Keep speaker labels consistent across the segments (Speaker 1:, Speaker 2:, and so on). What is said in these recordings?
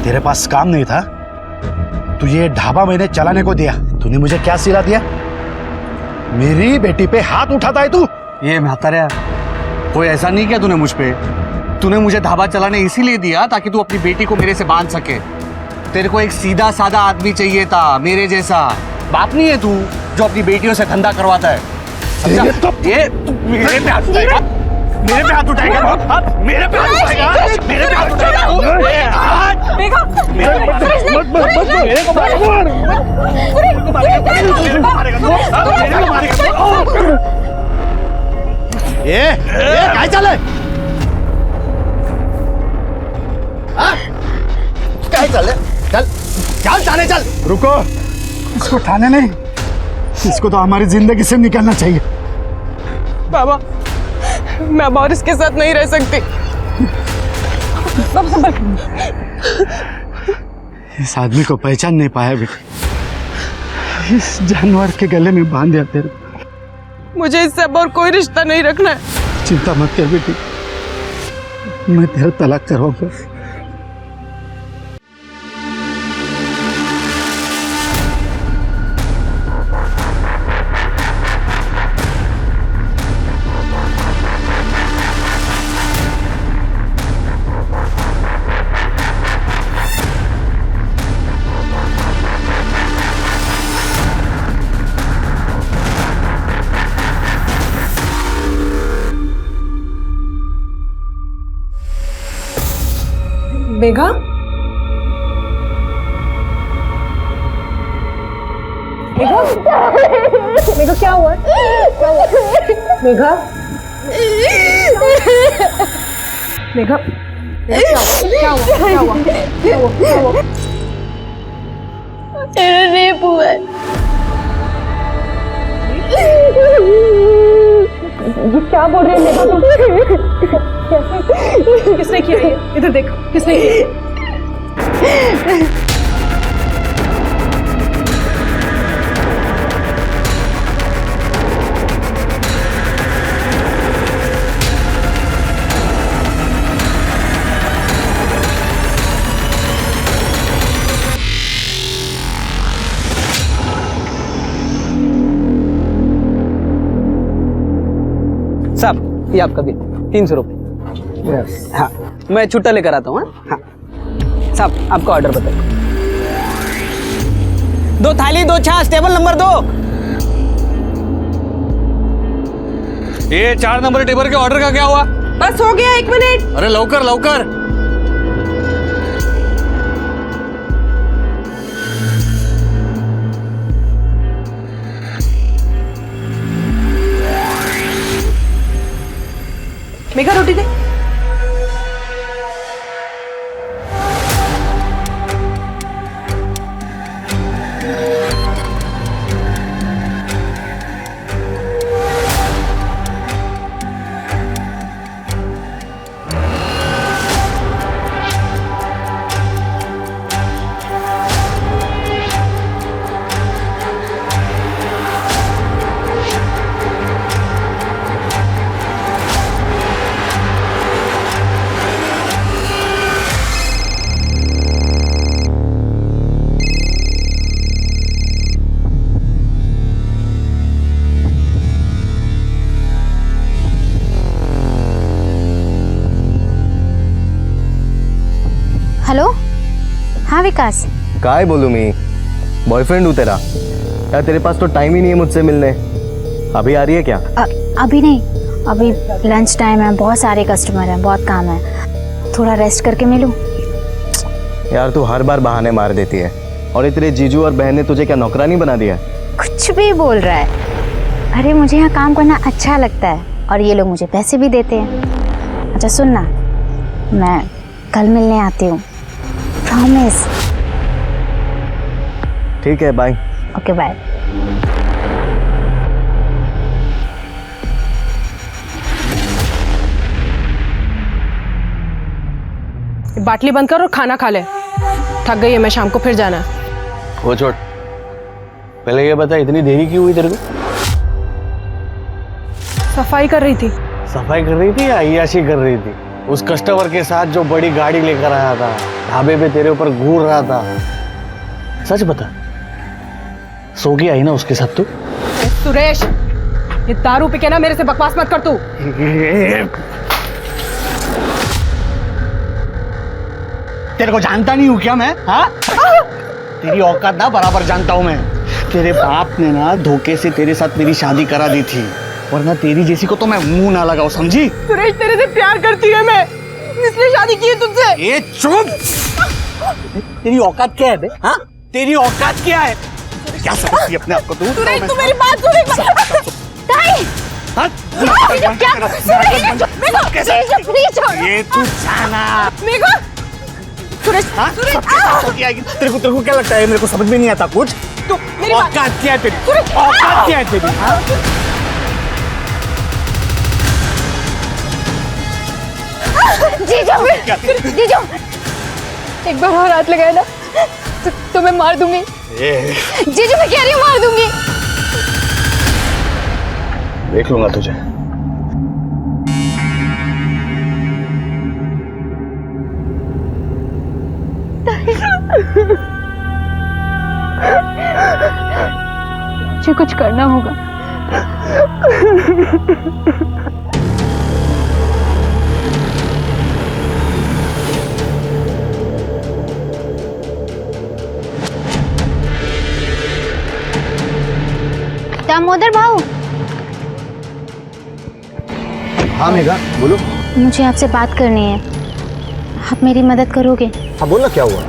Speaker 1: तेरे पास काम नहीं था? तुझे ढाबा मैंने चलाने को दिया, तूने मुझे क्या सिला दिया? मेरी बेटी पे हाथ उठाता है तू?
Speaker 2: ये म्हातारा, कोई ऐसा नहीं किया तूने मुझ पे। तूने मुझे ढाबा चलाने इसीलिए दिया ताकि तू अपनी बेटी को मेरे से बांध सके। तेरे को एक सीधा साधा आदमी चाहिए था, मेरे जैसा। बाप नहीं है तू जो अपनी बेटियों से धंधा करवाता है। समझा? ये मेरे पे हाथ उठाएगा, मेरे पे हाथ उठाएगा, मेरे पे हाथ उठाएगा, मेरे पे हाथ उठाएगा। मेरे को मारेगा।
Speaker 1: ये काय चाले? काय चाले? चल चल थाने चल। रुको, इसको थाने नहीं, इसको तो हमारी जिंदगी से निकालना चाहिए।
Speaker 3: बाबा, मैं अब और इसके साथ नहीं रह सकती।
Speaker 1: इस आदमी को पहचान नहीं पाया बेटी, इस जानवर के गले में बांध दिया तेरे।
Speaker 3: मुझे इससे अब और कोई रिश्ता नहीं रखना है।
Speaker 1: चिंता मत कर बेटी, मैं तेरा तलाक करवाऊंगा।
Speaker 3: मेघा, मेघा, मेघा क्या हुआ? मेघा, मेघा, क्या हुआ? क्या हुआ? क्या हुआ? क्या हुआ?
Speaker 4: मेरा रेप हुआ है।
Speaker 3: ये क्या बोल रहे हैं मेघा? किसने किया ये? इधर देख, किसने किया?
Speaker 5: साहब, ये आपका बिल 300 रुपये। हाँ, मैं छुट्टा लेकर आता हूँ। हाँ साहब, आपका ऑर्डर बताइए। 2 थाली 2 छाछ, टेबल नंबर 2।
Speaker 2: ये 4 नंबर टेबल के ऑर्डर का क्या हुआ?
Speaker 3: बस हो गया, 1 मिनट।
Speaker 2: अरे लवकर लवकर।
Speaker 3: मेघा, रोटी दे।
Speaker 4: हेलो, हाँ विकास।
Speaker 6: काय बोलूं मैं, बॉयफ्रेंड हूँ तेरा। यार तेरे पास तो टाइम ही नहीं है मुझसे मिलने। अभी आ रही है क्या?
Speaker 4: अभी नहीं, अभी लंच टाइम है, बहुत सारे कस्टमर हैं, बहुत काम है, थोड़ा रेस्ट करके मिलूं।
Speaker 6: यार तू हर बार बहाने मार देती है। और ये तेरे जीजू और बहन ने तुझे क्या नौकरानी बना दिया?
Speaker 4: कुछ भी बोल रहा है। अरे मुझे यहाँ काम करना अच्छा लगता है और ये लोग मुझे पैसे भी देते हैं। अच्छा सुन ना, मैं कल मिलने आती हूँ, प्रॉमिस।
Speaker 6: ठीक है, बाय।
Speaker 4: Okay bye.
Speaker 3: बाटली बंद कर और खाना खा ले। थक गई है मैं, शाम को फिर जाना है।
Speaker 6: वो छोड़, पहले ये बता इतनी देरी क्यों हुई तेरे को?
Speaker 3: सफाई कर रही थी।
Speaker 6: सफाई कर रही थी या अय्याशी कर रही थी?
Speaker 2: उस कस्टमर के साथ जो बड़ी गाड़ी लेकर आया था, ढाबे पे तेरे ऊपर घूर रहा था, सच बता, सो गई आई ना उसके साथ तू?
Speaker 3: सुरेश, ये दारू पी के ना मेरे से बकवास मत कर तू।
Speaker 2: तेरे को जानता नहीं हूँ क्या मैं? हाँ? तेरी औकात ना बराबर जानता हूँ मैं। तेरे बाप ने ना धोखे से तेरे साथ मेरी शादी करा दी थी, वरना तेरी जैसी को तो मैं मुंह ना लगाऊं, समझी?
Speaker 3: सुरेश, तेरे से प्यार करती है मैं, इसलिए शादी की है तुझसे।
Speaker 2: ये चुप! तेरी औकात क्या है बे? हाँ? तेरी औकात क्या है? क्या समझती है अपने आप को तू?
Speaker 3: सुरेश, तू मेरी बात सुन एक बार।
Speaker 4: ताई,
Speaker 2: हाँ?
Speaker 4: क्या? सुरेश, प्लीज छोड़।
Speaker 2: ये तू जाना।
Speaker 3: मेरे को सुरेश,
Speaker 2: हाँ?
Speaker 3: सुरेश,
Speaker 2: सबके साथ होके आएगी। तेरे को क्या लगता है? मेरे को समझ में नहीं आता कुछ।
Speaker 3: तू मेरी बात।
Speaker 2: औकात क्या है तेरी? औकात क्या है तेरी? हाँ?
Speaker 4: जीजू, जीजू,
Speaker 3: एक बार और हाथ लगाया ना तो मैं मार दूंगी।
Speaker 4: जीजू, मैं कह रही हूँ मार दूंगी।
Speaker 2: देख लूंगा तुझे।
Speaker 3: मुझे कुछ करना होगा।
Speaker 4: दामोदर भाऊ,
Speaker 6: हाँ मेघा बोलो।
Speaker 4: मुझे आपसे बात करनी है, आप मेरी मदद करोगे?
Speaker 6: हाँ बोल ना, क्या हुआ?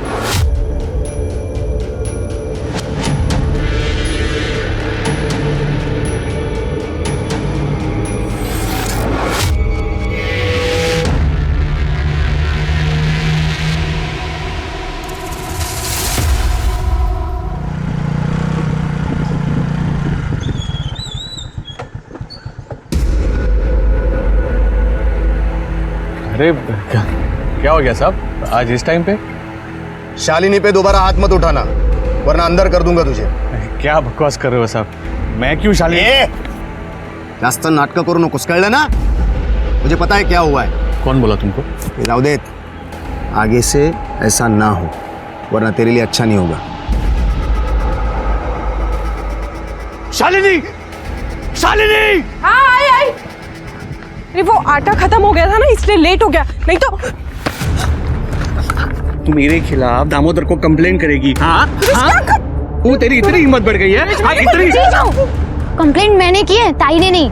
Speaker 2: अरे क्या हो गया साहब आज इस टाइम पे?
Speaker 6: शालिनी पे दोबारा हाथ मत उठाना, वरना अंदर कर दूंगा तुझे।
Speaker 2: क्या बकवास कर रहे हो साहब? मैं क्यों शालिनी?
Speaker 6: जास्त नाटक करू नकोस, कळलं ना? मुझे पता है क्या हुआ है।
Speaker 2: कौन बोला तुमको?
Speaker 6: ये राव दे, आगे से ऐसा ना हो, वरना तेरे लिए अच्छा नहीं होगा।
Speaker 2: शालिनी! शालिनी!
Speaker 3: हाँ, आई। अरे वो आटा खत्म हो गया था ना, इसलिए लेट हो गया, नहीं तो।
Speaker 2: तू मेरे खिलाफ दामोदर को कंप्लेन करेगी? हाँ? हाँ? वो तेरी इतनी हिम्मत बढ़ गई है? हाँ, इतनी?
Speaker 4: कंप्लेंट मैंने की है, ताई ने नहीं।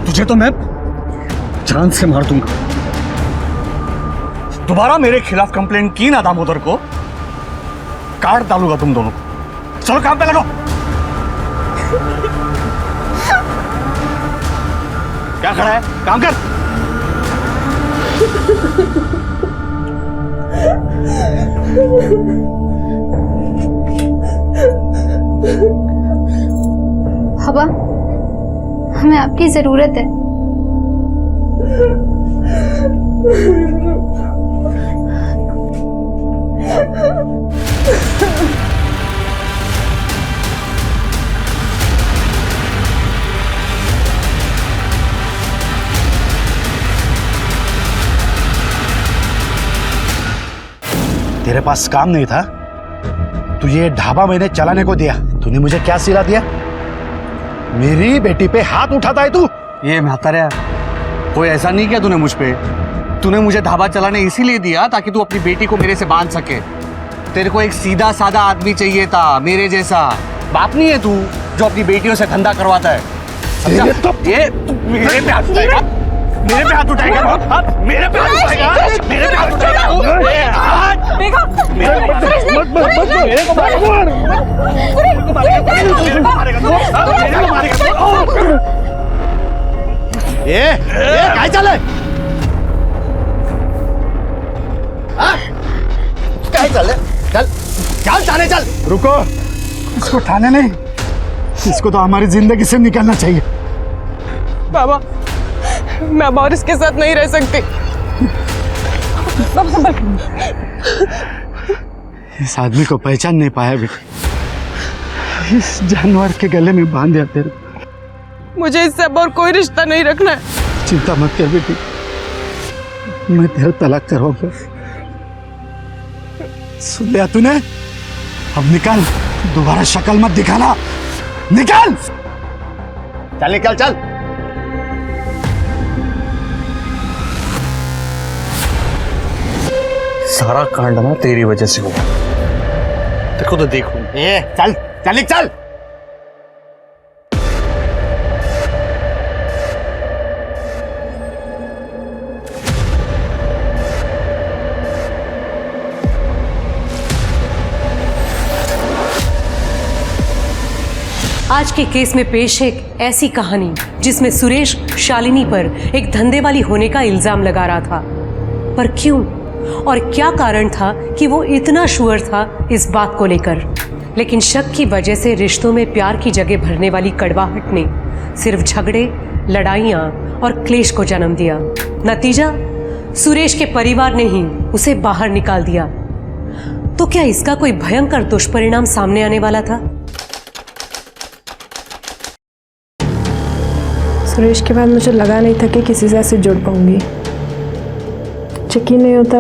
Speaker 2: तुझे तो मैं जान से मार दूंगा। दोबारा मेरे खिलाफ कंप्लेन की ना दामोदर को, काट डालूंगा तुम दोनों को। चलो काम पे लगो। क्या खड़ा है? काम कर।
Speaker 4: हवा, हमें आपकी जरूरत है।
Speaker 1: तेरे पास काम नहीं था? तू ये ढाबा मैंने चलाने को दिया, तूने मुझे क्या सिला दिया? मेरी बेटी पे हाथ उठाता है तू?
Speaker 2: ये म्हाताऱ्या, कोई ऐसा नहीं किया तूने मुझ पे। तूने मुझे ढाबा चलाने इसीलिए दिया ताकि तू अपनी बेटी को मेरे से बांध सके। तेरे को एक सीधा साधा आदमी चाहिए था, मेरे जैसा। बाप नहीं है तू जो अपनी बेटियों से धंधा करवाता है, समझा? ये तू मेरे पे हाथ उठाएगा? मेरे पे हाथ उठाएगा? हाँ? मेरे पे हाथ उठाएगा? मेरे पे हाथ उठाएगा?
Speaker 3: देखो,
Speaker 2: मेरे को मारेगा? मेरे को मारेगा?
Speaker 1: ये काय चालय?
Speaker 6: काय चाललंय? चल चल थाने चल।
Speaker 1: रुको, इसको थाने नहीं, इसको तो हमारी जिंदगी से निकालना चाहिए।
Speaker 3: बाबा, मैं अब और इसके साथ नहीं रह सकती। बाबा संभल।
Speaker 1: इस आदमी को पहचान नहीं पाया बेटी, इस जानवर के गले में बांध दिया तेरे।
Speaker 3: मुझे इससे अब और कोई रिश्ता नहीं रखना है।
Speaker 1: चिंता मत कर बेटी, मैं तेरा तलाक करवाऊंगा। सुन लिया तूने? अब निकल, दोबारा शक्ल मत दिखाना, निकल। चल निकल चल।
Speaker 2: सारा कांड ना तेरी वजह से हुआ। देखो तो देखो।
Speaker 1: ए चल चल चल।
Speaker 3: आज के केस में पेश है एक ऐसी कहानी जिसमें सुरेश शालिनी पर एक धंधे वाली होने का इल्जाम लगा रहा था। पर क्यों और क्या कारण था कि वो इतना श्योर था इस बात को लेकर? लेकिन शक की वजह से रिश्तों में प्यार की जगह भरने वाली कड़वाहट ने सिर्फ झगड़े, लड़ाइयाँ और क्लेश को जन्म दिया। नतीजा, सुरेश के परिवार ने ही उसे बाहर निकाल दिया। तो क्या इसका कोई भयंकर दुष्परिणाम सामने आने वाला था?
Speaker 7: सुरेश के बाद मुझे लगा नहीं था कि किसी से ऐसे जुड़ पाऊंगी। यकीन नहीं होता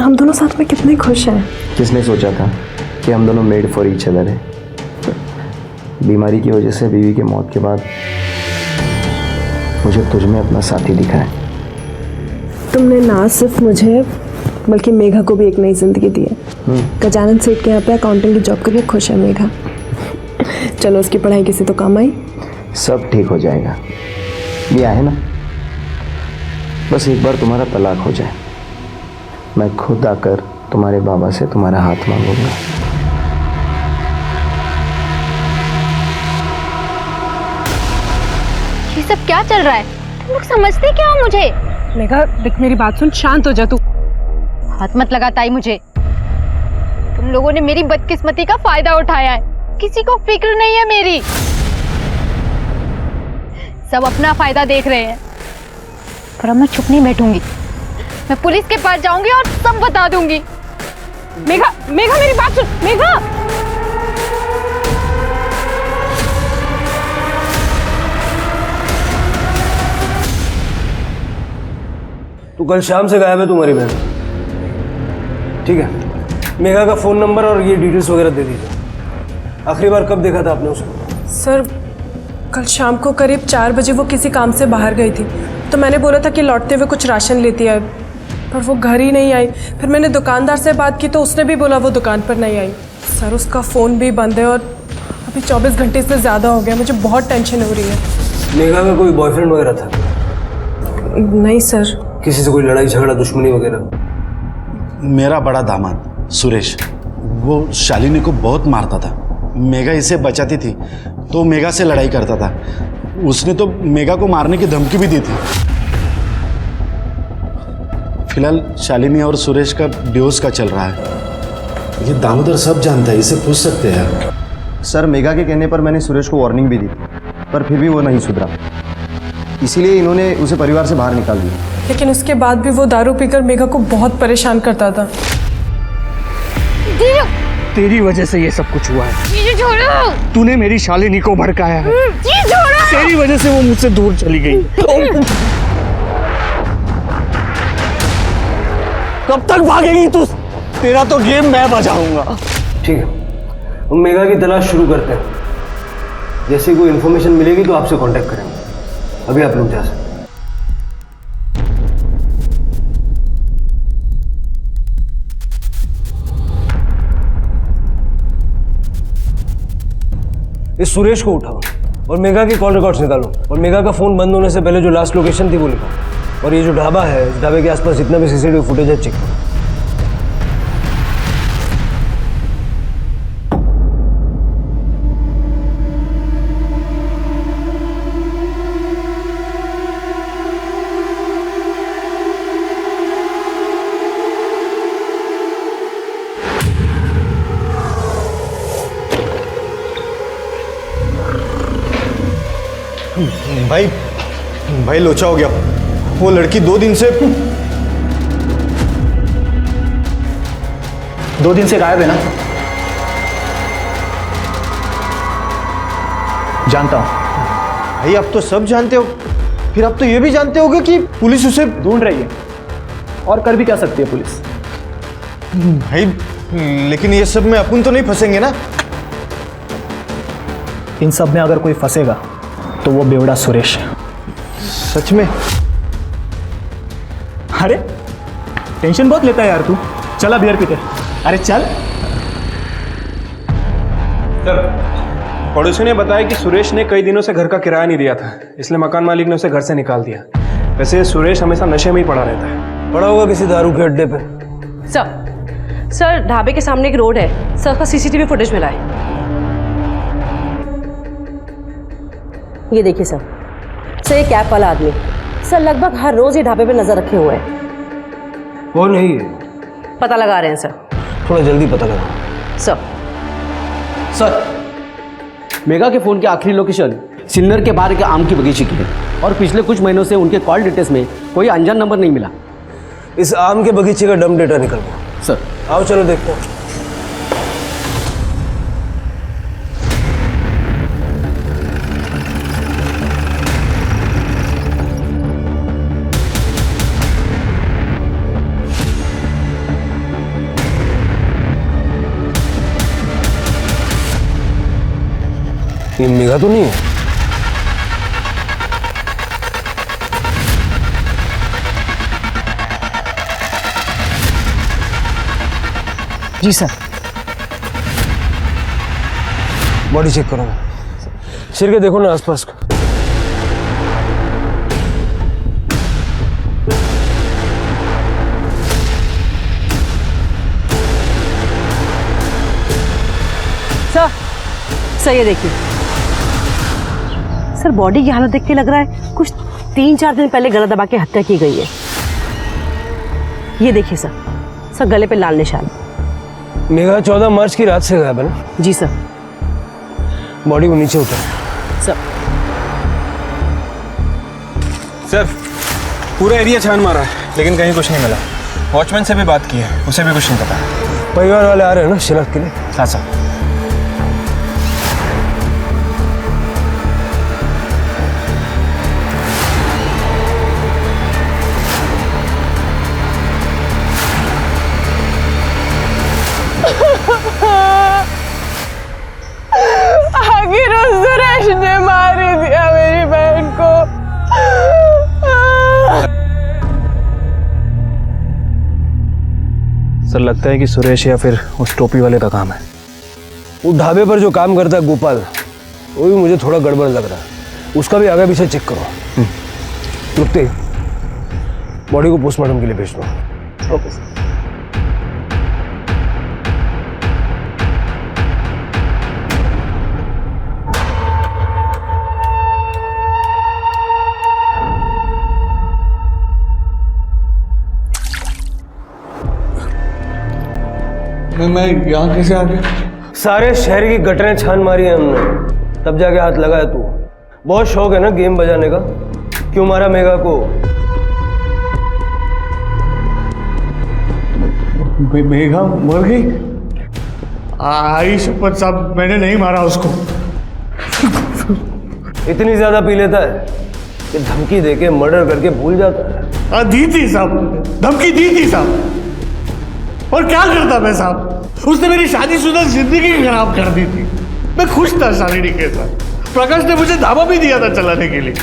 Speaker 7: हम दोनों साथ में कितने खुश हैं।
Speaker 6: किसने सोचा था कि हम दोनों मेड फॉर ईच अदर हैं। बीमारी की वजह से बीवी के मौत के बाद मुझे तुझ में अपना साथी दिखा है।
Speaker 7: तुमने ना सिर्फ मुझे बल्कि मेघा को भी एक नई जिंदगी दी है। गजानन सेठ के यहाँ पे अकाउंटिंग की जॉब करके खुश है मेघा। चलो उसकी पढ़ाई किसी तो काम आई।
Speaker 6: सब ठीक हो जाएगा। ये है ना, बस एक बार तुम्हारा तलाक हो जाए, मैं खुद आकर तुम्हारे बाबा से तुम्हारा हाथ मांगूंगा।
Speaker 4: ये सब क्या चल रहा है? तुम लोग समझते क्या हो मुझे?
Speaker 3: मेघा देख, मेरी बात सुन, शांत हो जा तू।
Speaker 4: हाथ मत लगा ताई मुझे। तुम लोगों ने मेरी बदकिस्मती का फायदा उठाया है। किसी को फिक्र नहीं है मेरी। सब अपना फायदा देख रहे हैं। पर अब मैं चुप नहीं बैठूंगी। मैं पुलिस के पास जाऊंगी और सब बता दूंगी।
Speaker 3: मेघा, मेघा मेरी बात सुन, मेघा।
Speaker 8: तो कल शाम से गायब है तुम्हारी बहन। ठीक है, मेघा का फोन नंबर और ये डिटेल्स वगैरह दे दीजिए। आखिरी बार कब देखा था आपने उसे?
Speaker 7: सर, कल शाम को करीब 4 बजे वो किसी काम से बाहर गई थी, तो मैंने बोला था कि लौटते हुए कुछ राशन लेती है, पर वो घर ही नहीं आई। फिर मैंने दुकानदार से बात की तो उसने भी बोला वो दुकान पर नहीं आई। सर, उसका फ़ोन भी बंद है और अभी 24 घंटे से ज़्यादा हो गया। मुझे बहुत टेंशन हो रही है।
Speaker 8: मेघा का कोई बॉयफ्रेंड वगैरह था?
Speaker 7: नहीं सर।
Speaker 8: किसी से कोई लड़ाई झगड़ा, दुश्मनी वगैरह?
Speaker 1: मेरा बड़ा दामाद सुरेश, वो शालिनी को बहुत मारता था। मेघा इसे बचाती थी तो मेघा से लड़ाई करता था। उसने तो मेघा को मारने की धमकी भी दी थी। फिलहाल शालिनी और सुरेश का डिवोर्स का चल रहा है। ये दामोदर सब जानता है, इसे पूछ सकते हैं।
Speaker 6: सर, मेघा के कहने पर मैंने सुरेश को वार्निंग भी दी, पर फिर भी वो नहीं सुधरा। इसीलिए इन्होंने उसे परिवार से बाहर निकाल दिया।
Speaker 7: लेकिन उसके बाद भी वो दारू पीकर मेघा को बहुत परेशान करता था।
Speaker 2: तेरी वजह से ये सब कुछ हुआ है।
Speaker 4: ये छोड़ो।
Speaker 2: तूने मेरी शालिनी को भड़काया है।
Speaker 4: ये छोड़ो।
Speaker 2: तेरी वजह से वो मुझसे दूर चली गई। कब तक भागेगी तू? तेरा तो गेम मैं बजाऊंगा।
Speaker 8: ठीक है, हम मेघा की तलाश शुरू करते हैं। जैसे कोई इन्फॉर्मेशन मिलेगी तो आपसे कांटेक्ट करेंगे। अभी आप लोग जा सकते हैं। इस सुरेश को उठाओ और मेघा की कॉल रिकॉर्ड्स निकालो और मेघा का फोन बंद होने से पहले जो लास्ट लोकेशन थी वो लिखो। और ये जो ढाबा है, इस ढाबे के आसपास जितना भी सीसीटीवी फुटेज है चेक करो।
Speaker 6: भाई लोचा हो गया। वो लड़की 2 दिन से गायब है ना? जानता हूं भाई, अब तो सब जानते हो। फिर अब तो ये भी जानते होगे कि पुलिस उसे ढूंढ रही है।
Speaker 9: और कर भी क्या सकती है पुलिस?
Speaker 10: भाई लेकिन ये सब में अपन तो नहीं फंसेंगे ना?
Speaker 9: इन सब में अगर कोई फंसेगा तो वो बेवड़ा सुरेश है।
Speaker 10: सच में?
Speaker 9: अरे टेंशन बहुत लेता है यार तू। चला बियर पीते। अरे चल।
Speaker 8: सर, पड़ोसी ने बताया कि सुरेश ने कई दिनों से घर का किराया नहीं दिया था, इसलिए मकान मालिक ने उसे घर से निकाल दिया। वैसे सुरेश हमेशा नशे में ही पड़ा रहता है। पड़ा होगा किसी दारू के अड्डे पे।
Speaker 11: सर ढाबे के सामने एक रोड है सर, का सीसीटीवी फुटेज मिला है। ये देखिए सर, ये कैब वाला आदमी सर लगभग हर रोज ये ढाबे पे नजर रखे हुए है।
Speaker 8: कौन है ये?
Speaker 11: पता लगा रहे हैं सर।
Speaker 8: थोड़ा जल्दी पता लगा।
Speaker 5: सर, मेगा के फ़ोन की आखिरी लोकेशन सिन्नर के बाहर के आम की बगीचे की है और पिछले कुछ महीनों से उनके कॉल डिटेल्स में कोई अनजान नंबर नहीं मिला।
Speaker 8: इस आम के बगीचे का डम डेटा निकल गया।
Speaker 5: सर
Speaker 8: आओ चलो देखते हैं। ये मेघा तो नहीं है?
Speaker 9: जी सर।
Speaker 8: बॉडी चेक करो, सिर के देखो ना आसपास का।
Speaker 11: सर ये देखिए सर, बॉडी की हालत देख के लग रहा है कुछ 3-4 दिन पहले गला दबा के हत्या की गई है। ये देखिए सर, गले पे लाल निशान।
Speaker 8: मेघा 14 मार्च की रात से गायब है ना?
Speaker 11: जी सर।
Speaker 8: बॉडी को नीचे उतारो।
Speaker 10: सर पूरा एरिया छान मारा है लेकिन कहीं कुछ नहीं मिला। वॉचमैन से भी बात की है, उसे भी कुछ नहीं पता।
Speaker 8: परिवार वाले आ रहे हैं ना शिनाख्त के लिए?
Speaker 10: हाँ सर।
Speaker 7: आखिर उस सुरेश ने मार दिया मेरी बहन को।
Speaker 10: सर लगता है कि सुरेश या फिर उस टोपी वाले का काम है।
Speaker 8: वो ढाबे पर जो काम करता है गोपाल, वो भी मुझे थोड़ा गड़बड़ लग रहा है। उसका भी आगे पीछे चेक करो। रुकते बॉडी को पोस्टमार्टम के लिए भेज दो।
Speaker 5: Okay sir.
Speaker 2: मैं यहाँ कैसे आ गया?
Speaker 8: सारे शहर की गटरें छान मारी है हमने, तब जाके हाथ लगाया तू। बहुत शौक है ना गेम बजाने का? क्यों मारा मेघा को?
Speaker 2: मेघा मर गई? आई शपथ साहब, मैंने नहीं मारा उसको।
Speaker 8: इतनी ज्यादा पी लेता है कि धमकी देके मर्डर करके भूल जाता है।
Speaker 2: दी थी साहब, धमकी दी थी साहब। और क्या करता मैं साहब? उसने मेरी शादीशुदा जिंदगी खराब कर दी थी। मैं खुश था शालिनी के साथ। प्रकाश ने मुझे ढाबा भी दिया था चलाने के लिए,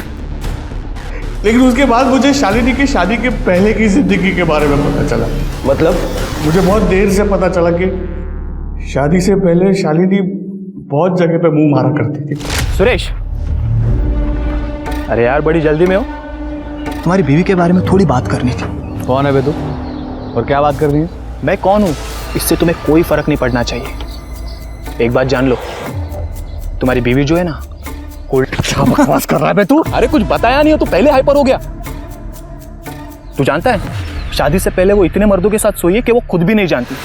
Speaker 2: लेकिन उसके बाद मुझे शालिनी की शादी के पहले की जिंदगी के बारे में पता चला।
Speaker 8: मतलब?
Speaker 2: मुझे बहुत देर से पता चला कि शादी से पहले शालिनी बहुत जगह पे मुंह मारा करती थी।
Speaker 9: सुरेश, अरे यार बड़ी जल्दी में हो। तुम्हारी बीवी के बारे में थोड़ी बात करनी थी।
Speaker 2: कौन है बे तू और क्या बात करनी है?
Speaker 9: मैं कौन हूँ इससे तुम्हें कोई फर्क नहीं पड़ना चाहिए। एक बात जान लो, तुम्हारी बीवी जो है ना, क्या बकवास कर रहा है बे तू? अरे कुछ बताया नहीं हो तो पहले हाइपर हो गया। तू जानता है शादी से पहले वो इतने मर्दों के साथ सोई है कि वो खुद भी नहीं जानती।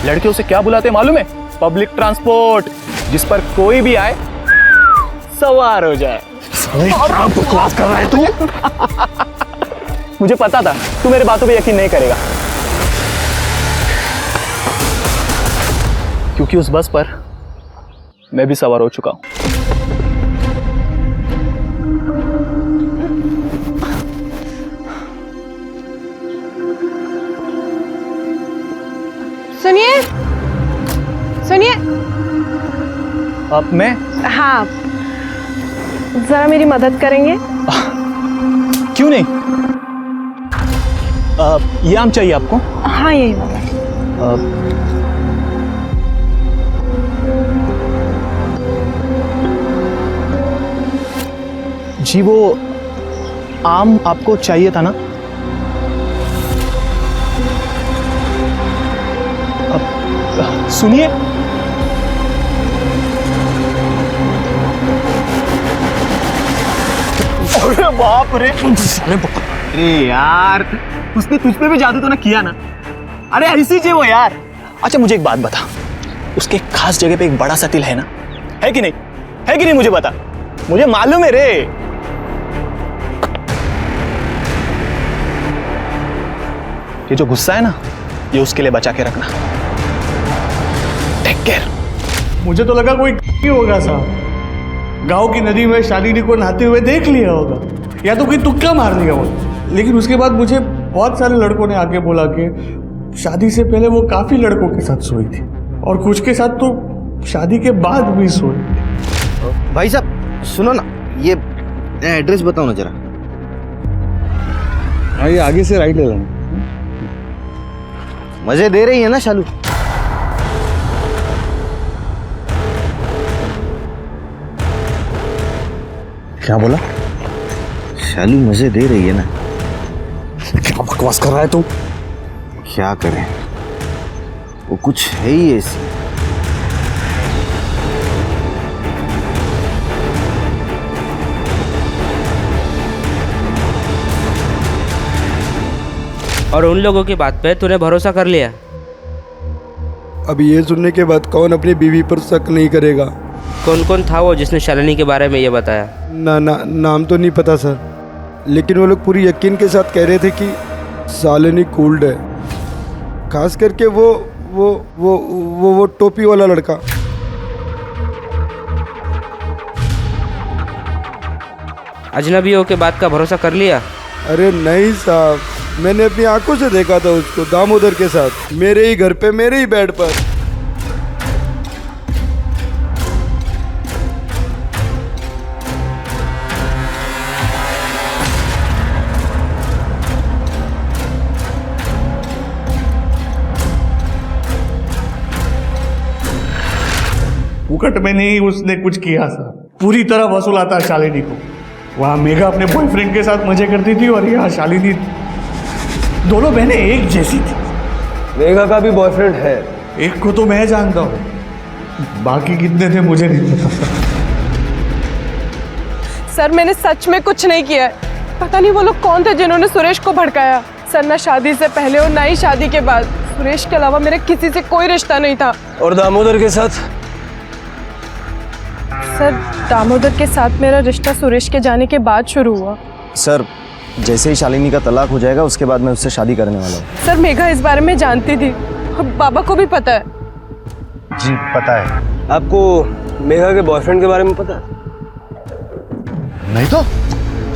Speaker 9: लड़के उसे क्या बुलाते मालूम है? पब्लिक ट्रांसपोर्ट, जिस पर कोई भी आए सवार हो जाए। क्या बकवास कर रहा है तू? मुझे पता था तू मेरे बातों पे यकीन नहीं करेगा, क्योंकि उस बस पर मैं भी सवार हो चुका हूं।
Speaker 7: सुनिए।
Speaker 9: अब मैं
Speaker 7: हाँ, जरा मेरी मदद करेंगे?
Speaker 9: क्यों नहीं? ये आम चाहिए आपको?
Speaker 7: हाँ, यही वाला।
Speaker 9: जी वो आम आपको चाहिए था ना? सुनिए। अरे बाप रे, अरे यार उसने तुझ पे भी जादू तो ना किया ना? अरे ऐसी चाहिए वो यार। अच्छा मुझे एक बात बता, उसके खास जगह पे एक बड़ा सा तिल है ना? है कि नहीं? है कि नहीं मुझे बता, मुझे मालूम है रे। ये जो गुस्सा है ना, ये उसके लिए बचा के रखना। Take care.
Speaker 2: मुझे तो लगा कोई होगा साहब, गांव की नदी में शालिनी को नहाते हुए देख लिया होगा, या तो कोई तुक्का मार दिया होगा। लेकिन उसके बाद मुझे बहुत सारे लड़कों ने आके बोला कि शादी से पहले वो काफी लड़कों के साथ सोई थी, और कुछ के साथ तो शादी के बाद भी सोई।
Speaker 6: भाई साहब सुनो ना, ये एड्रेस बताओ ना जरा।
Speaker 2: हाँ, ये आगे से राइट ले लेना।
Speaker 6: मजे दे रही है ना शालू?
Speaker 2: क्या बोला?
Speaker 6: शालू मजे दे रही है ना?
Speaker 2: क्या बकवास कर रहा है तू?
Speaker 6: क्या करें, वो कुछ है ही ऐसी।
Speaker 12: और उन लोगों की बात पे तूने भरोसा कर लिया?
Speaker 8: अब ये सुनने के बाद कौन अपनी बीवी पर शक नहीं करेगा?
Speaker 12: कौन कौन था वो जिसने शालिनी के बारे में ये बताया?
Speaker 8: नाम तो नहीं पता सर, लेकिन वो लोग पूरी यकीन के साथ कह रहे थे कि शालिनी कूल्ड है, खास करके वो टोपी वाला लड़का।
Speaker 12: अजनबियों के बात का भरोसा कर लिया?
Speaker 8: अरे नहीं साहब, मैंने अपनी आंखों से देखा था उसको दामोदर के साथ, मेरे ही घर पे, मेरे ही बेड पर।
Speaker 2: फुकट में नहीं उसने कुछ किया था, पूरी तरह वसूला था शालिनी को। वहां मेघा अपने बॉयफ्रेंड के साथ मजे करती थी और यहाँ शालिनी, दोनों बहनें एक जैसी थी।
Speaker 8: मेघा का भी बॉयफ्रेंड है?
Speaker 2: एक को तो मैं जानता हूँ, बाकी कितने थे मुझे नहीं पता।
Speaker 7: सर मैंने सच में कुछ नहीं किया है। पता नहीं वो लोग कौन थे जिन्होंने सुरेश को भड़काया। सर ना शादी से पहले और ना ही शादी के बाद सुरेश के अलावा मेरे किसी से कोई रिश्ता नहीं था।
Speaker 8: और दामोदर के साथ?
Speaker 7: सर दामोदर के साथ मेरा रिश्ता सुरेश के जाने के बाद शुरू हुआ।
Speaker 6: सर जैसे ही शालिनी का तलाक हो जाएगा उसके बाद मैं उससे शादी करने वाला हूँ।
Speaker 7: सर मेघा इस बारे में जानती थी, बाबा को भी पता है।
Speaker 6: जी पता है।
Speaker 8: आपको मेघा के बॉयफ्रेंड के बारे में पता है?
Speaker 6: नहीं तो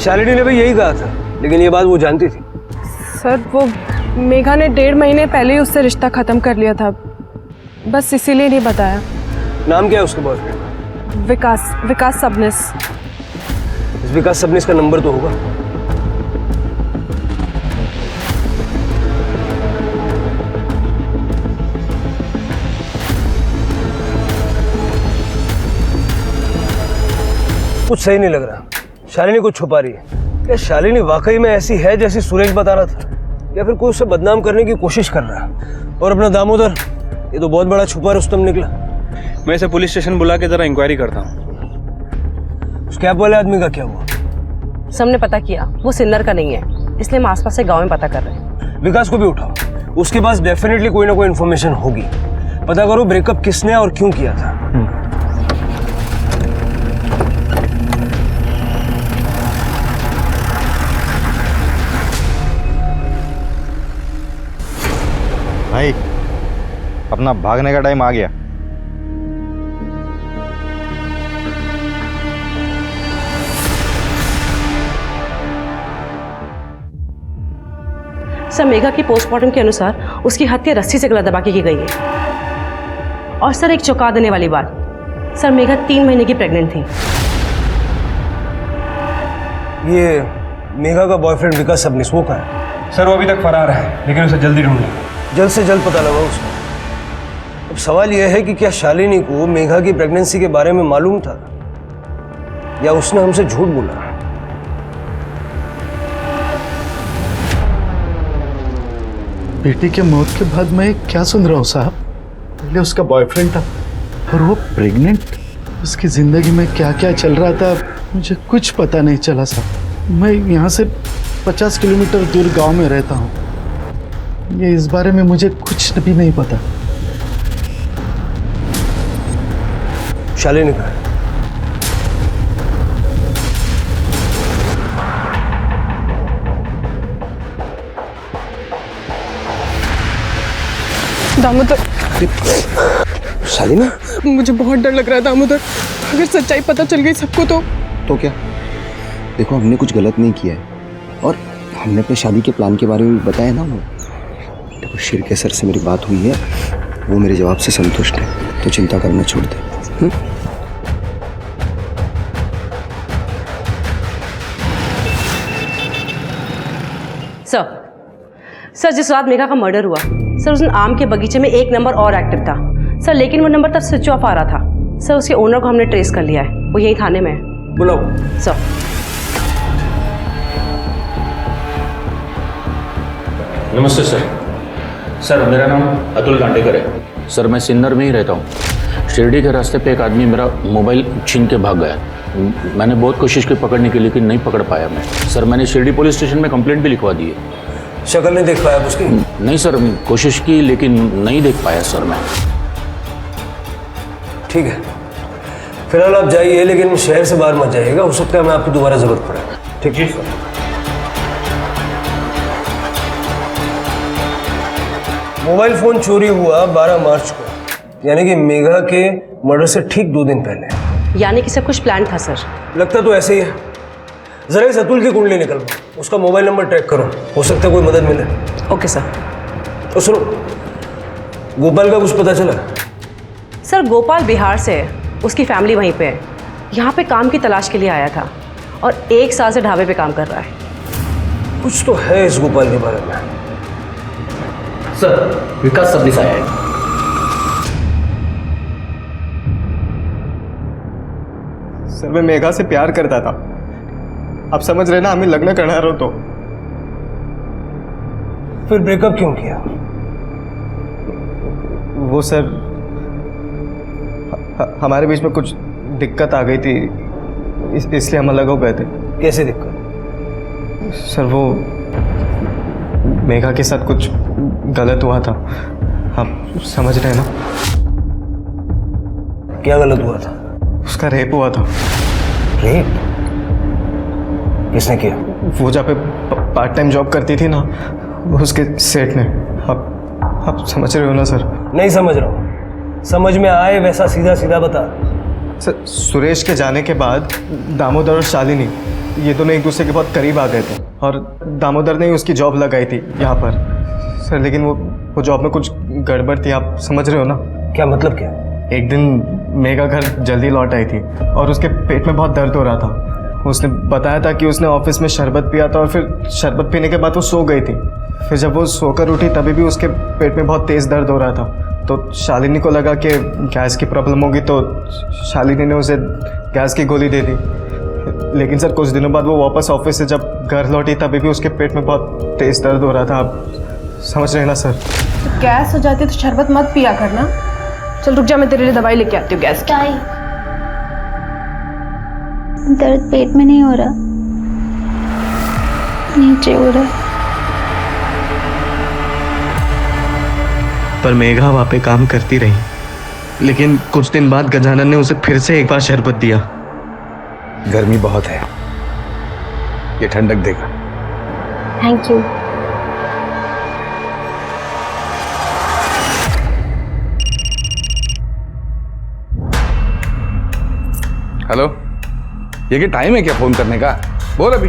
Speaker 8: शालिनी ने भी यही कहा था, लेकिन ये बात वो जानती थी।
Speaker 7: सर वो मेघा ने 1.5 महीने पहले ही उससे रिश्ता खत्म कर लिया था, बस इसीलिए नहीं बताया।
Speaker 8: नाम क्या है उसके बॉयफ्रेंड?
Speaker 7: विकास सबनिस।
Speaker 8: इस विकास सबनिस का नंबर तो होगा। कुछ सही नहीं लग रहा, शालिनी कुछ छुपा रही है। क्या शालिनी वाकई में ऐसी है जैसी सुरेश बता रहा था, या फिर कोई उसे बदनाम करने की कोशिश कर रहा है? और अपना दामोदर, ये तो बहुत बड़ा छुपा रुस्तम निकला।
Speaker 10: मैं इसे पुलिस स्टेशन बुला के जरा इंक्वायरी करता हूँ।
Speaker 8: उस कैब वाले आदमी का क्या हुआ?
Speaker 11: सबने पता किया वो सिन्नर का नहीं है, इसलिए हम आसपास से गांव में पता कर रहे हैं।
Speaker 8: विकास को भी उठाओ, उसके पास डेफिनेटली कोई ना कोई इन्फॉर्मेशन होगी। पता करो ब्रेकअप किसने और क्यों किया था।
Speaker 6: भाई अपना भागने का टाइम आ गया।
Speaker 11: सर मेघा की पोस्टमार्टम के अनुसार उसकी हत्या रस्सी से गला दबा के की गई है। और सर एक चौंका देने वाली बात, सर मेघा 3 महीने की प्रेग्नेंट थी।
Speaker 8: ये मेघा का बॉयफ्रेंड विकास सबनीस वो कहाँ है?
Speaker 10: सर वो अभी तक फरार है, लेकिन उसे जल्दी ढूंढना।
Speaker 8: जल्द से जल्द पता लगाओ उसको। अब सवाल यह है कि क्या शालिनी को मेघा की प्रेगनेंसी के बारे में मालूम था या उसने हमसे झूठ बोला?
Speaker 1: बेटी के मौत के बाद मैं क्या सुन रहा हूँ साहब? पहले उसका बॉयफ्रेंड था और वो प्रेग्नेंट। उसकी जिंदगी में क्या क्या चल रहा था मुझे कुछ पता नहीं चला साहब। मैं यहाँ से 50 किलोमीटर दूर गांव में रहता हूँ। ये इस बारे में मुझे कुछ भी नहीं पता।
Speaker 8: शालिनी कहाँ है?
Speaker 7: दामोदर,
Speaker 8: शालिनी?
Speaker 7: मुझे बहुत डर लग रहा है दामोदर। अगर सच्चाई पता चल गई सबको तो
Speaker 6: क्या? देखो हमने कुछ गलत नहीं किया है और हमने अपने शादी के प्लान के बारे में भी बताया ना। वो देखो शिर के सर से मेरी बात हुई है, वो मेरे जवाब से संतुष्ट है, तो चिंता करना छोड़ दे।
Speaker 11: सर जिस रात मेघा का मर्डर हुआ सर, उस दिन आम के बगीचे में एक नंबर और एक्टिव था सर, लेकिन वो नंबर तब स्विच ऑफ आ रहा था सर। उसके ओनर को हमने ट्रेस कर लिया है, वो यहीं थाने में है।
Speaker 8: बुलाओ
Speaker 11: सर।
Speaker 13: नमस्ते सर। सर मेरा नाम अतुल कांटेकर है सर, मैं सिन्नर में ही रहता हूँ। शिरडी के रास्ते पे एक आदमी मेरा मोबाइल छीन के भाग गया। मैंने बहुत कोशिश की पकड़ने की, लेकिन नहीं पकड़ पाया मैं। सर मैंने शिरडी पुलिस स्टेशन में कंप्लेंट भी लिखवा दी है।
Speaker 8: शक्ल नहीं देख पाया उसकी?
Speaker 13: नहीं सर, कोशिश की लेकिन नहीं देख पाया सर मैं।
Speaker 8: ठीक है, फिलहाल आप जाइए, लेकिन शहर से बाहर मत जाइएगा। हो सकता है मैं आपको दोबारा जरूरत पड़े। ठीक है सर। मोबाइल फोन चोरी हुआ 12 मार्च को, यानी कि मेघा के मर्डर से ठीक 2 दिन पहले।
Speaker 11: यानी कि सब कुछ प्लान था सर?
Speaker 8: लगता तो ऐसे ही है। जरा इस अतुल की कुंडली निकलवाओ, उसका मोबाइल नंबर ट्रैक करो, हो सकता है कोई मदद मिले।
Speaker 11: Okay sir.
Speaker 8: तो सुनो, गोपाल का कुछ पता चला?
Speaker 11: सर गोपाल बिहार से है, उसकी फैमिली वहीं पे है। यहाँ पे काम की तलाश के लिए आया था और 1 साल से ढाबे पे काम कर रहा है।
Speaker 8: कुछ तो है इस गोपाल के बारे में।
Speaker 5: सर विकास सबनीस आया है।
Speaker 10: सर मैं मेघा से प्यार करता था, आप समझ रहे ना, हमें लग्न करना रहो तो।
Speaker 8: फिर ब्रेकअप क्यों किया?
Speaker 10: वो सर हमारे बीच में कुछ दिक्कत आ गई थी, इसलिए हम अलग हो गए थे।
Speaker 8: कैसे दिक्कत?
Speaker 10: सर वो मेघा के साथ कुछ गलत हुआ था, आप समझ रहे हैं ना?
Speaker 8: क्या गलत हुआ था?
Speaker 10: उसका रेप हुआ था।
Speaker 8: रेप? किसने किया?
Speaker 10: वो जहाँ पे पार्ट टाइम जॉब करती थी ना, उसके सेठ ने। आप समझ रहे हो ना सर?
Speaker 8: नहीं समझ रहा हूँ। समझ में आए वैसा सीधा सीधा बता।
Speaker 10: सर सुरेश के जाने के बाद दामोदर और शालिनी ये दोनों एक दूसरे के बहुत करीब आ गए थे और दामोदर ने ही उसकी जॉब लगाई थी यहाँ पर सर, लेकिन वो जॉब में कुछ गड़बड़ थी, आप समझ रहे हो ना?
Speaker 8: क्या मतलब क्या?
Speaker 10: एक दिन मेघा घर जल्दी लौट आई थी और उसके पेट में बहुत दर्द हो रहा था। उसने बताया था कि उसने ऑफिस में शरबत पिया था और फिर शरबत पीने के बाद वो सो गई थी। फिर जब वो सोकर उठी तभी भी उसके पेट में बहुत तेज़ दर्द हो रहा था। तो शालिनी को लगा कि गैस की प्रॉब्लम होगी, तो शालिनी ने उसे गैस की गोली दे दी। लेकिन सर कुछ दिनों बाद वो वापस ऑफिस से जब घर लौटी तभी भी उसके पेट में बहुत तेज़ दर्द हो रहा था, आप समझ रहे हैं ना सर?
Speaker 7: तो गैस हो जाती है तो शरबत मत पिया करना। चल रुक जा, मैं तेरे लिए दवाई लेके आती हूँ गैस की।
Speaker 4: दर्द पेट में नहीं हो रहा, नीचे हो रहा है।
Speaker 10: पर मेघा वहाँ पे काम करती रही, लेकिन कुछ दिन बाद गजानन ने उसे फिर से एक बार शरबत दिया।
Speaker 2: गर्मी बहुत है, ये ठंडक देगा।
Speaker 4: Thank you.
Speaker 2: हेलो, ये क्या टाइम है क्या फोन करने का? बोल अभी।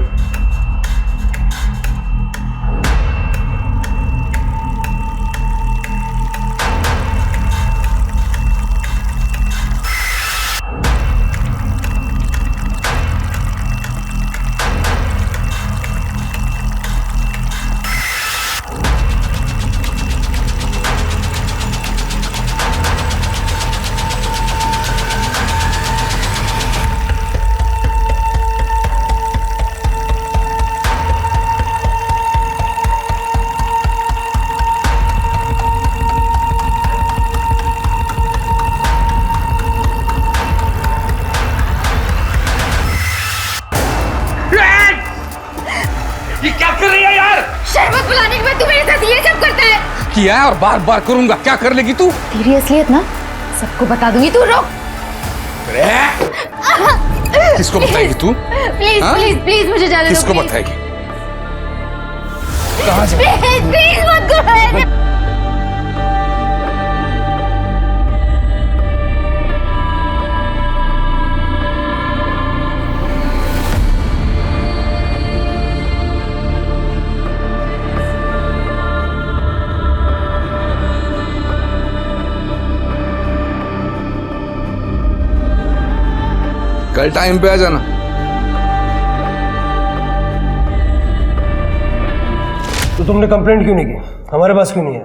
Speaker 14: किया है और बार बार करूंगा। क्या कर लेगी तू?
Speaker 4: तेरी असलियत ना सबको बता दूंगी, तू रोक।
Speaker 14: किसको बताएगी तू?
Speaker 4: प्लीज
Speaker 14: हाँ?
Speaker 4: प्लीज प्लीज मुझे जाने दो।
Speaker 14: किसको
Speaker 4: प्लीज।
Speaker 14: बताएगी? कहाँ से?
Speaker 4: प्लीज प्लीज मत करो ऐसे।
Speaker 14: कल टाइम पे आ जाना।
Speaker 8: तो तुमने कंप्लेंट क्यों नहीं की? हमारे पास क्यों नहीं है?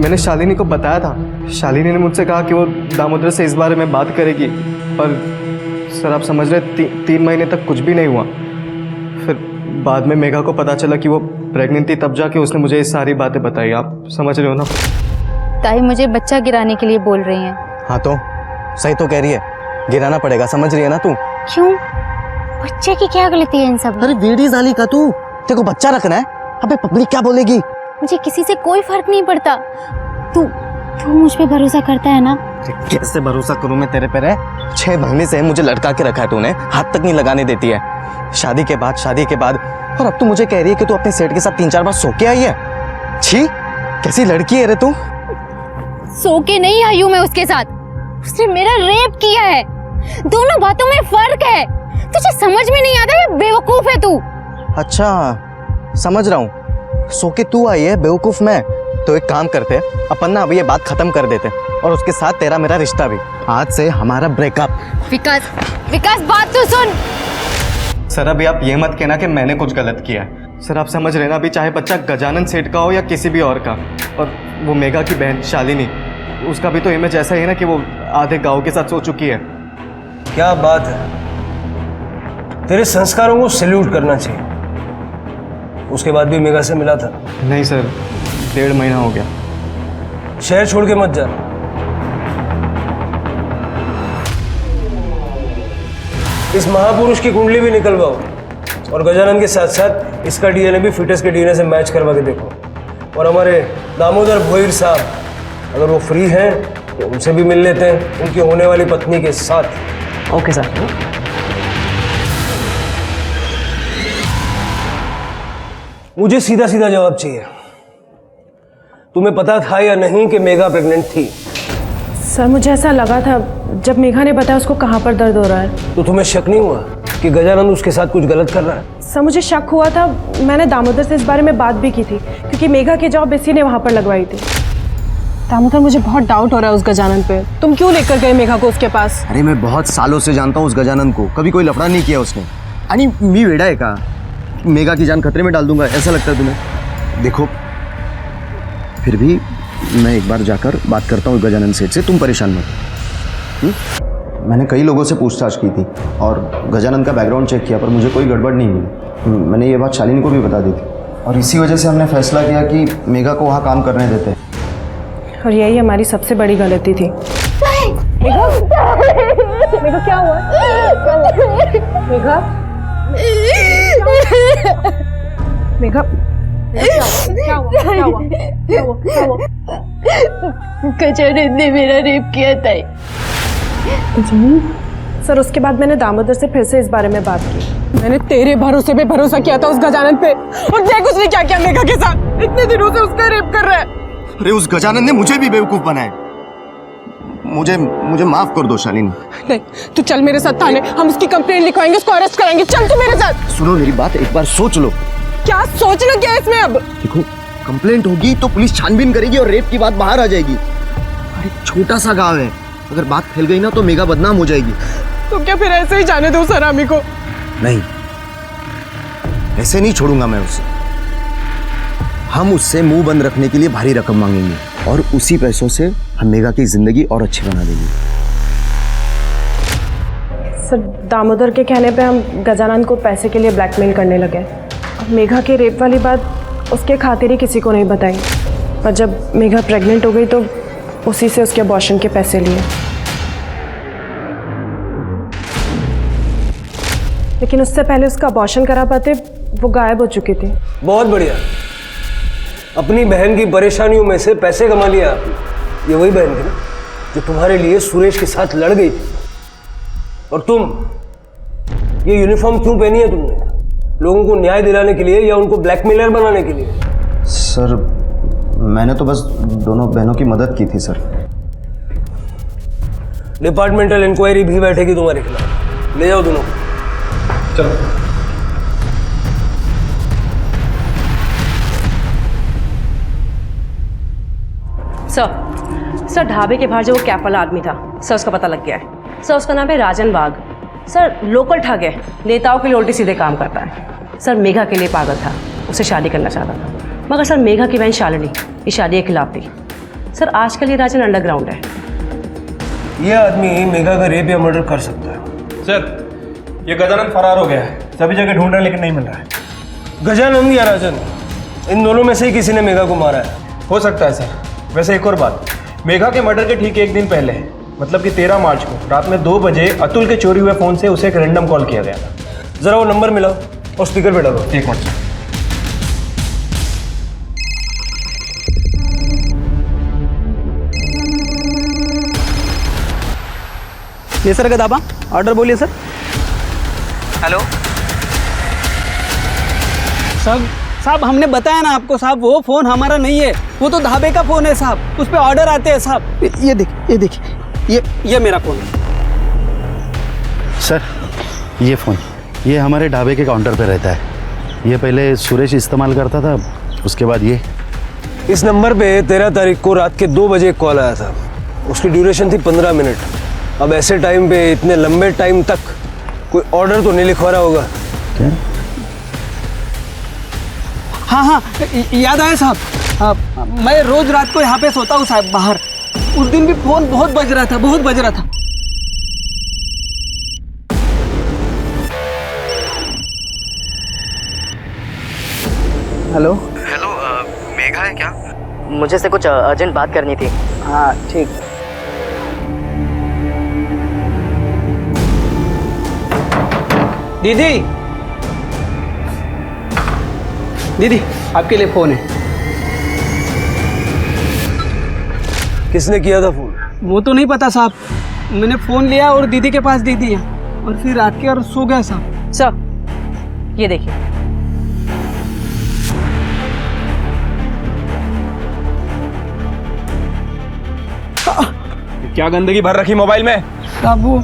Speaker 10: मैंने शालिनी को बताया था। शालिनी ने मुझसे कहा कि वो दामोदर से इस बारे में बात करेगी, पर सर आप समझ रहे 3 महीने तक कुछ भी नहीं हुआ। फिर बाद में मेघा को पता चला कि वो प्रेग्नेंट थी, तब जाके उसने मुझे ये सारी बातें बताई। आप समझ रहे हो ना?
Speaker 4: ताई मुझे बच्चा गिराने के लिए बोल रही हैं।
Speaker 6: हाँ तो सही तो कह रही है, गिराना पड़ेगा, समझ रही है ना तू?
Speaker 4: क्यों? बच्चे की क्या गलती है इन सब?
Speaker 6: अरे वेड़ी जाली का तू, तेरे को बच्चा रखना है। अबे पब्लिक क्या बोलेगी?
Speaker 4: मुझे किसी से कोई फर्क नहीं पड़ता। तू तू मुझ पे भरोसा करता है ना?
Speaker 6: कैसे भरोसा करूं मैं तेरे पे? 6 महीने से मुझे लटका के रखा है तूने, हाथ तक नहीं लगाने देती है। शादी के बाद और अब तू मुझे कह रही है कि तू अपने सेठ के साथ 3-4 बार सो के आई है। छी, कैसी लड़की है रे तू?
Speaker 4: सो के नहीं आई हूं मैं उसके साथ, उसने मेरा रेप किया है। दोनों बातों में फर्क है। तुझे समझ में नहीं आता? ये बेवकूफ है तू।
Speaker 6: अच्छा समझ रहा हूँ, सो के तू आई है, बेवकूफ मैं। तो एक काम करते, अपन ना अभी ये बात खत्म कर देते और उसके साथ तेरा मेरा रिश्ता भी। आज से हमारा ब्रेकअप।
Speaker 4: विकास बात तो सुन।
Speaker 10: सर अभी आप ये मत कहना कि मैंने कुछ गलत किया है। सर आप समझ रहे ना, अभी चाहे बच्चा गजानन सेठ का हो या किसी भी और का, और वो मेघा की बहन शालिनी, उसका भी तो इमेज ऐसा ही है ना कि वो आधे गांव के साथ सो चुकी है।
Speaker 8: क्या बात है, तेरे संस्कारों को सैल्यूट करना चाहिए। उसके बाद भी मेघा से मिला था?
Speaker 10: नहीं सर, 1.5 महीना हो गया।
Speaker 8: शहर छोड़ के मत जा। इस महापुरुष की कुंडली भी निकलवाओ और गजानन के साथ साथ इसका डीएनए भी फिटस के डीएनए से मैच करवा के देखो। और हमारे दामोदर भोईर साहब, अगर वो फ्री हैं तो उनसे भी मिल लेते हैं, उनकी होने वाली पत्नी के साथ।
Speaker 11: Okay sir.
Speaker 8: मुझे सीधा सीधा जवाब चाहिए। तुम्हें पता था या नहीं कि मेघा प्रेग्नेंट थी?
Speaker 7: सर मुझे ऐसा लगा था जब मेघा ने बताया उसको कहाँ पर दर्द हो रहा है।
Speaker 8: तो तुम्हें शक नहीं हुआ कि गजानंद उसके साथ कुछ गलत कर रहा है?
Speaker 7: सर मुझे शक हुआ था, मैंने दामोदर से इस बारे में बात भी की थी, क्योंकि मेघा की जॉब इसी ने वहाँ पर लगवाई थी। दामोदर मुझे बहुत डाउट हो रहा है उस गजानन पे। तुम क्यों लेकर गए मेघा को उसके पास?
Speaker 6: अरे मैं बहुत सालों से जानता हूँ उस गजानन को, कभी कोई लफड़ा नहीं किया उसने। आणि मी वेड़ा है का? मेघा की जान खतरे में डाल दूंगा ऐसा लगता है तुम्हें? देखो फिर भी मैं एक बार जाकर बात करता हूँ गजानन सेठ से, तुम परेशान मत। मैंने कई लोगों से पूछताछ की थी और गजानन का बैकग्राउंड चेक किया, पर मुझे कोई गड़बड़ नहीं मिली। मैंने ये बात शालिनी को भी बता दी थी और इसी वजह से हमने फैसला किया कि मेघा को वहाँ काम करने देते हैं।
Speaker 7: और यही हमारी सबसे बड़ी गलती थी। मेघा, मेघा क्या हुआ? मेघा, मेघा, क्या हुआ? क्या हुआ? क्या हुआ? क्या हुआ?
Speaker 4: गजानन ने मेरा रेप किया था।
Speaker 7: सर उसके बाद मैंने दामोदर से फिर से इस बारे में बात की। मैंने तेरे भरोसे पे भरोसा किया था उस गजानन पे, और देख उसने क्या किया मेघा के साथ। इतने दिनों से उसका रेप कर रहा है।
Speaker 6: अरे उस गजानन ने मुझे भी बेवकूफ बनाया। मुझे माफ कर दो शालिनी।
Speaker 7: नहीं, तू चल मेरे साथ थाने, हम उसकी कंप्लेंट लिखवाएंगे, उसको अरेस्ट कराएंगे। चल तू मेरे साथ।
Speaker 6: सुनो मेरी बात, एक बार सोच लो।
Speaker 7: क्या सोचना क्या है इसमें? अब
Speaker 6: देखो कंप्लेंट होगी तो पुलिस छानबीन करेगी और रेप की बात बाहर आ जाएगी। अरे छोटा सा गांव है, अगर बात फैल गई ना तो मेघा बदनाम हो जाएगी।
Speaker 7: तो क्या फिर ऐसे ही जाने दो सरामी को?
Speaker 6: नहीं, ऐसे नहीं छोड़ूंगा मैं उसे। हम उससे मुंह बंद रखने के लिए भारी रकम मांगेंगे और उसी पैसों से हम मेघा की जिंदगी और अच्छी बना देंगे।
Speaker 7: सर दामोदर के कहने पे हम गजानन को पैसे के लिए ब्लैकमेल करने लगे। मेघा के रेप वाली बात उसके खातिर ही किसी को नहीं बताई, पर जब मेघा प्रेग्नेंट हो गई तो उसी से उसके अबॉर्शन के पैसे लिए। लेकिन उससे पहले उसका अबॉर्शन करा पाते वो गायब हो चुकी थी।
Speaker 8: बहुत बढ़िया। अपनी बहन की परेशानियों में से पैसे कमा लिया आपने। ये वही बहन थी ना जो तुम्हारे लिए सुरेश के साथ लड़ गई थी। और तुम ये यूनिफॉर्म क्यों पहनी है तुमने? लोगों को न्याय दिलाने के लिए या उनको ब्लैकमेलर बनाने के लिए?
Speaker 6: सर मैंने तो बस दोनों बहनों की मदद की थी सर।
Speaker 8: डिपार्टमेंटल इंक्वायरी भी बैठेगी तुम्हारे खिलाफ। ले जाओ दोनों को।
Speaker 10: चलो।
Speaker 11: सर ढाबे के बाहर जो वो कैप वाला आदमी था, सर उसका पता लग गया है। सर उसका नाम है राजन बाग। सर लोकल ठग है, नेताओं के लिए उल्टे सीधे काम करता है। सर मेघा के लिए पागल था, उससे शादी करना चाहता था, मगर सर मेघा की बहन शालिनी ये शादी के खिलाफ थी। सर आजकल ये राजन अंडरग्राउंड है।
Speaker 8: ये आदमी मेघा का रेप या मर्डर कर सकता है।
Speaker 10: सर ये गजानंद फरार हो गया है, सभी जगह ढूंढ रहे हैं लेकिन नहीं मिल रहा है।
Speaker 8: गजानंद या राजन, इन दोनों में से ही किसी ने मेघा को मारा है।
Speaker 10: हो सकता है सर। वैसे एक और बात, मेघा के मर्डर के ठीक एक दिन पहले, मतलब कि 13 मार्च को रात में 2 बजे अतुल के चोरी हुए फ़ोन से उसे एक रैंडम कॉल किया गया था।
Speaker 8: जरा वो नंबर मिलाओ और स्पीकर पे डालो।
Speaker 10: एक मिनट।
Speaker 5: ये सर गदाबा ऑर्डर बोलिए सर।
Speaker 15: हेलो साहब हमने बताया ना आपको साहब, वो फ़ोन हमारा नहीं है, वो तो ढाबे का फ़ोन है साहब, उस पर ऑर्डर आते हैं साहब। ये देखिए ये मेरा फ़ोन है
Speaker 1: सर। ये फ़ोन ये हमारे ढाबे के काउंटर पे रहता है। ये पहले सुरेश इस्तेमाल करता था, उसके बाद ये।
Speaker 8: इस नंबर पे 13 तारीख को रात के 2 बजे कॉल आया था। उसकी ड्यूरेशन थी 15 मिनट। अब ऐसे टाइम पे इतने लंबे टाइम तक कोई ऑर्डर तो नहीं लिखवा रहा होगा क्या?
Speaker 15: हाँ याद आया साहब, मैं रोज़ रात को यहाँ पे सोता हूँ साहब बाहर। उस दिन भी फ़ोन बहुत बज रहा था।
Speaker 5: हेलो
Speaker 15: मेघा है क्या?
Speaker 5: मुझे से कुछ अर्जेंट बात करनी थी। हाँ ठीक। दीदी आपके लिए फ़ोन है।
Speaker 8: किसने किया था फ़ोन?
Speaker 15: वो तो नहीं पता साहब, मैंने फ़ोन लिया और दीदी के पास दे दिया और फिर रात के और सो गया साहब।
Speaker 11: सर ये देखिए।
Speaker 10: क्या गंदगी भर रखी मोबाइल में?
Speaker 15: साहब वो